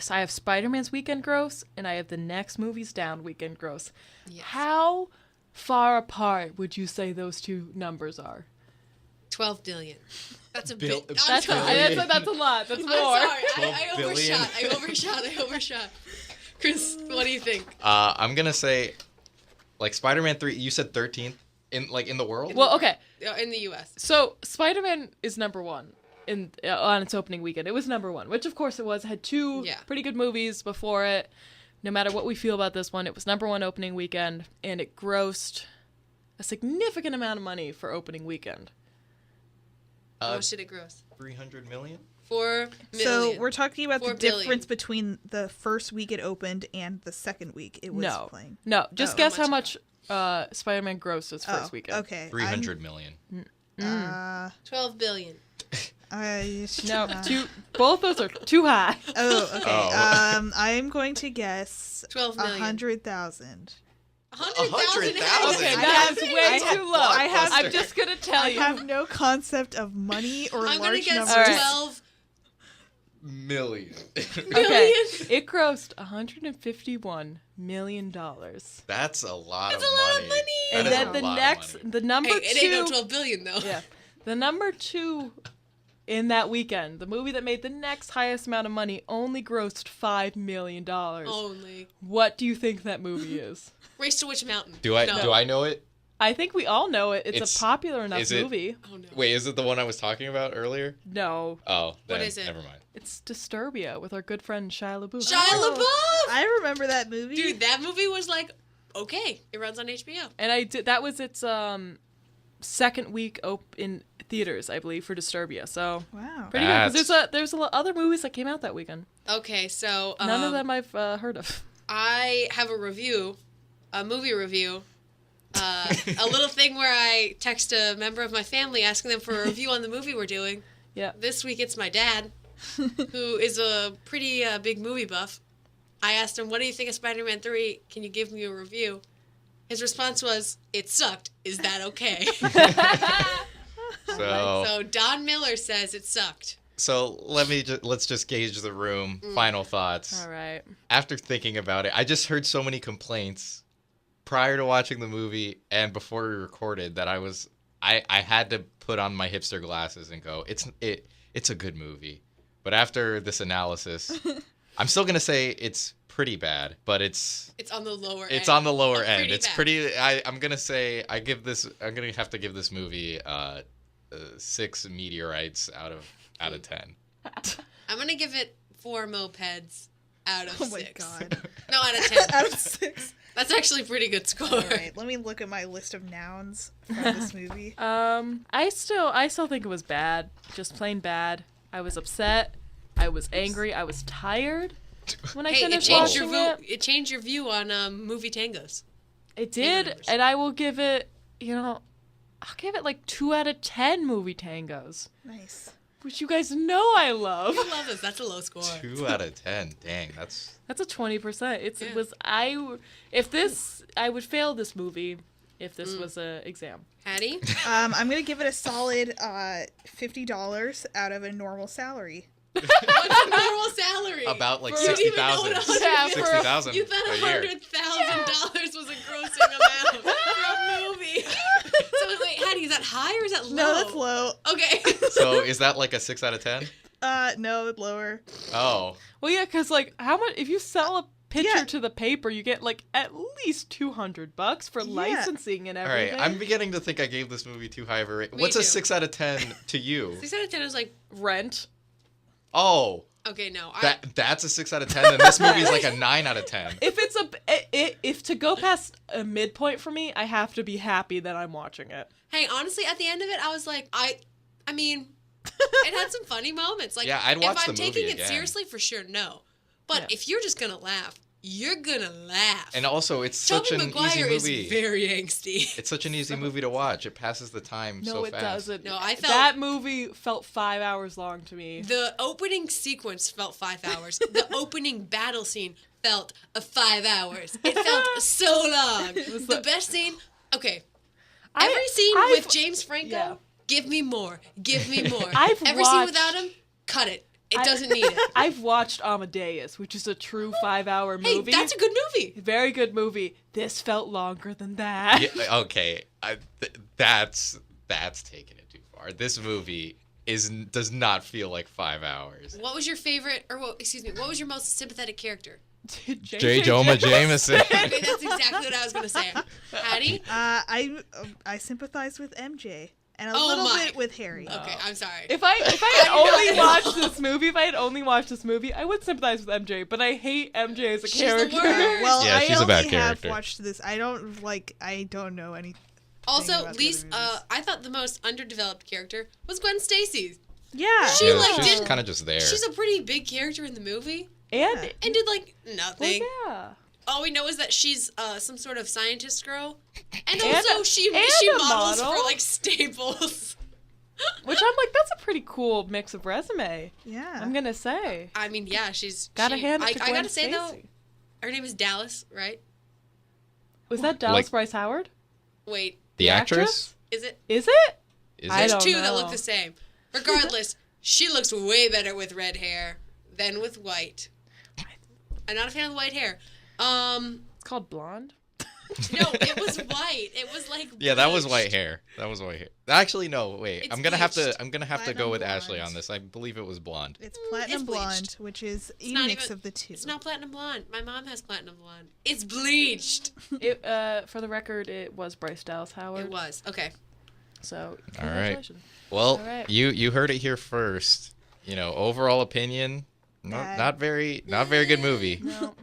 So I have Spider-Man's weekend gross, and I have the next movie's down weekend gross. Yes. How far apart would you say those two numbers are? 12 billion. That's a Bill- bit. That's a lot. That's more. I'm sorry. 12 I billion. overshot. I overshot. Chris, what do you think? I'm gonna say, like Spider-Man 3. You said 13th in the world. Well, okay. In the U.S. So Spider-Man is number one on its opening weekend. It was number one, which of course it was. It had two pretty good movies before it. No matter what we feel about this one, it was number one opening weekend, and it grossed a significant amount of money for opening weekend. How much did it gross? 300 million. 4 million. So we're talking about 4 the billion. difference between the first week it opened and the second week it was playing. No, just Oh. guess How how much much Spider-Man grossed its first weekend. Okay. 300 million. 12 billion. No, both those are too high. Oh, okay. Oh. I am going to guess 12 million. 100,000. 100,000. 100,000? Okay, I that's way too low. I'm Blockbuster. just gonna tell I you. have no concept of money or I'm gonna large guess numbers. All right. 12 Million. Okay, million. it grossed $151 million. That's a lot That's of a lot money. of money. That And is then a the lot of next, money. the number Hey, it ain't no two, 12 billion though. yeah, the number two in that weekend, the movie that made the next highest amount of money, only grossed $5 million. Only. What do you think that movie is? Race to Witch Mountain. Do I No. know it? I think we all know it. It's a popular enough is it- movie. Oh no. Wait, is it the one I was talking about earlier? No, Oh, then What is it? never mind. it's Disturbia with our good friend Shia LaBeouf. Shia LaBeouf. I remember that movie. Dude, that movie was like, okay, it runs on HBO. And I did. That was its second week in theaters, I believe, for Disturbia. So Wow. pretty good. That's- Because there's a lot other movies that came out that weekend. Okay, so None of them I've heard of. I have a movie review. A little thing where I text a member of my family asking them for a review on the movie we're doing. Yeah. This week it's my dad, who is a pretty big movie buff. I asked him, what do you think of Spider-Man 3? Can you give me a review? His response was, it sucked. Is that okay? So Don Miller says it sucked. So let's just gauge the room. Final thoughts. All right. After thinking about it, I just heard so many complaints prior to watching the movie and before we recorded that I had to put on my hipster glasses and go, it's a good movie. But after this analysis, I'm still gonna say it's pretty bad, but it's on the lower end. it's on the lower Of end. pretty It's bad. pretty. I'm gonna say I'm gonna have to give this movie 6 meteorites out of 10. I'm going to give it 4 mopeds out of Oh 6. my god. No, out of 10. Out of 6. That's actually a pretty good score. All right, let me look at my list of nouns from this movie. I still think it was bad. Just plain bad. I was upset. I was angry. I was tired when I Hey, it finished changed your watching view. It changed your view on movie tangos. It Favorite did, numbers. and I will give it. I'll give it like 2 out of 10 movie tangos, Nice. which you guys know I love. I love this. That's a low score. 2 out of 10. Dang, that's That's a 20%. It Yeah. was I would fail this movie if this was a exam. Hattie? I'm gonna give it a solid $50 out of a normal salary. What's a normal salary? about like You didn't even know 60,000. what a Yeah, for- 60,000 You thought a year. $100,000 was a grossing amount for a movie. So wait, Hattie, is that high or is that low? No, that's low. Okay. So is that like a 6 out of 10? No, it's lower. Oh, Well, yeah, because like how much if you sell a picture Yeah. to the paper, you get like at least $200 for Yeah. licensing and all everything. right. I'm beginning to think I gave this movie too high of a rate. Me What's a too. 6 out of 10 to you? 6 out of 10 is like, Rent. Oh, okay, no. that's a 6 out of 10. Then this movie is like a 9 out of 10. If it's if to go past a midpoint for me, I have to be happy that I'm watching it. Hey, honestly, at the end of it, I was like, I mean, it had some funny moments. Like, Yeah, I'd watch if the I'm taking movie it again. seriously, for sure, no. But Yeah. if you're just gonna laugh, you're gonna laugh. And also, it's Tobey such an Maguire easy movie. is very angsty. It's such an easy movie to watch. It passes the time No, so it fast. doesn't. No, I felt- that movie felt 5 hours long to me. The opening sequence felt 5 hours. The opening battle scene felt 5 hours. It felt so long. was The like- best scene. Okay, I- every scene I've- with James Franco, yeah. give me more. Give me more. I've Every scene watched- without him, cut it. It doesn't need it. I've watched Amadeus, which is a true 5-hour Hey, movie. that's a good movie. Very good movie. This felt longer than that. Yeah, okay, that's taking it too far. This movie does not feel like 5 hours. What was your favorite, or what was your most sympathetic character? J. Jonah Jameson. Okay, that's exactly what I was gonna say. Hattie? I sympathize with MJ and a Oh little my. bit with Harry. Okay, I'm sorry. If I had only watched this movie, I would sympathize with MJ, but I hate MJ as a She's the character. worst. Well, Yeah, I she's a only bad have character. watched this. I don't know anything. Also, about the least other movies. I thought the most underdeveloped character was Gwen Stacy. Yeah. She, Yeah, like, she's did- kind of just there. She's a pretty big character in the movie And and did like well, nothing. yeah. All we know is that she's some sort of scientist girl, and And also a- she and a models model. for like Staples. Which I'm like, that's a pretty cool mix of resume. Yeah. I'm gonna say. I mean, yeah, she's Gotta hand it I to Gwen gotta say though, Stacy. her name is Dallas, right? Was that Dallas Like- Bryce Howard? Wait, the actress? is it? Is it? Is I it? There's don't two that know. look the same. Regardless, she looks way better with red hair than with white. I'm not a fan of the white hair. It's called Blonde. No, it was white. It was like Yeah, that was bleached. white hair. That was white hair. Actually, no. Wait, It's I'm gonna have to bleached. go with Platinum Ashley blonde. on this. I believe it was blonde. It's platinum it's bleached. blonde, which is a not mix even- of the two. It's not platinum blonde. My mom has platinum blonde. It's bleached. It for the record, it was Bryce Dallas Howard. It was. Okay. So All right. congratulations. Well, All right. you heard it here first. You know, overall opinion, Bad. not very good movie. No.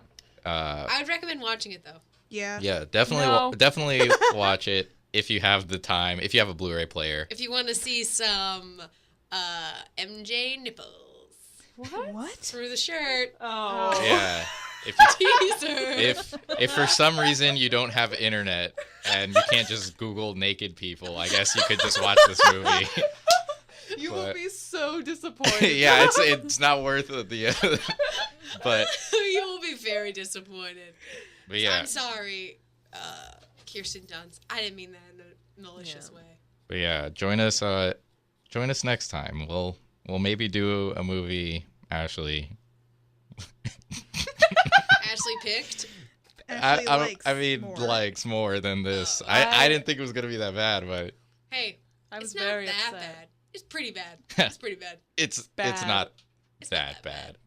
I would recommend watching it though. Yeah. Yeah, definitely No. definitely watch it if you have the time. If you have a Blu-ray player. If you want to see some MJ nipples What? through the shirt. Oh. Yeah. If you Teaser. if for some reason you don't have internet and you can't just Google naked people, I guess you could just watch this movie. You will But- be so disappointed. Yeah, it's not worth the. But You will be very disappointed. yeah, I'm sorry, Kirsten Dunst. I didn't mean that in a malicious way. but yeah, join us next time. We'll maybe do a movie, Ashley. Ashley picked. Ashley likes more. likes more than this. Oh. I didn't think it was gonna be that bad, but Hey, I was it's not very that upset. bad. It's pretty bad. It's pretty bad. it's Bad. not It's that not that bad.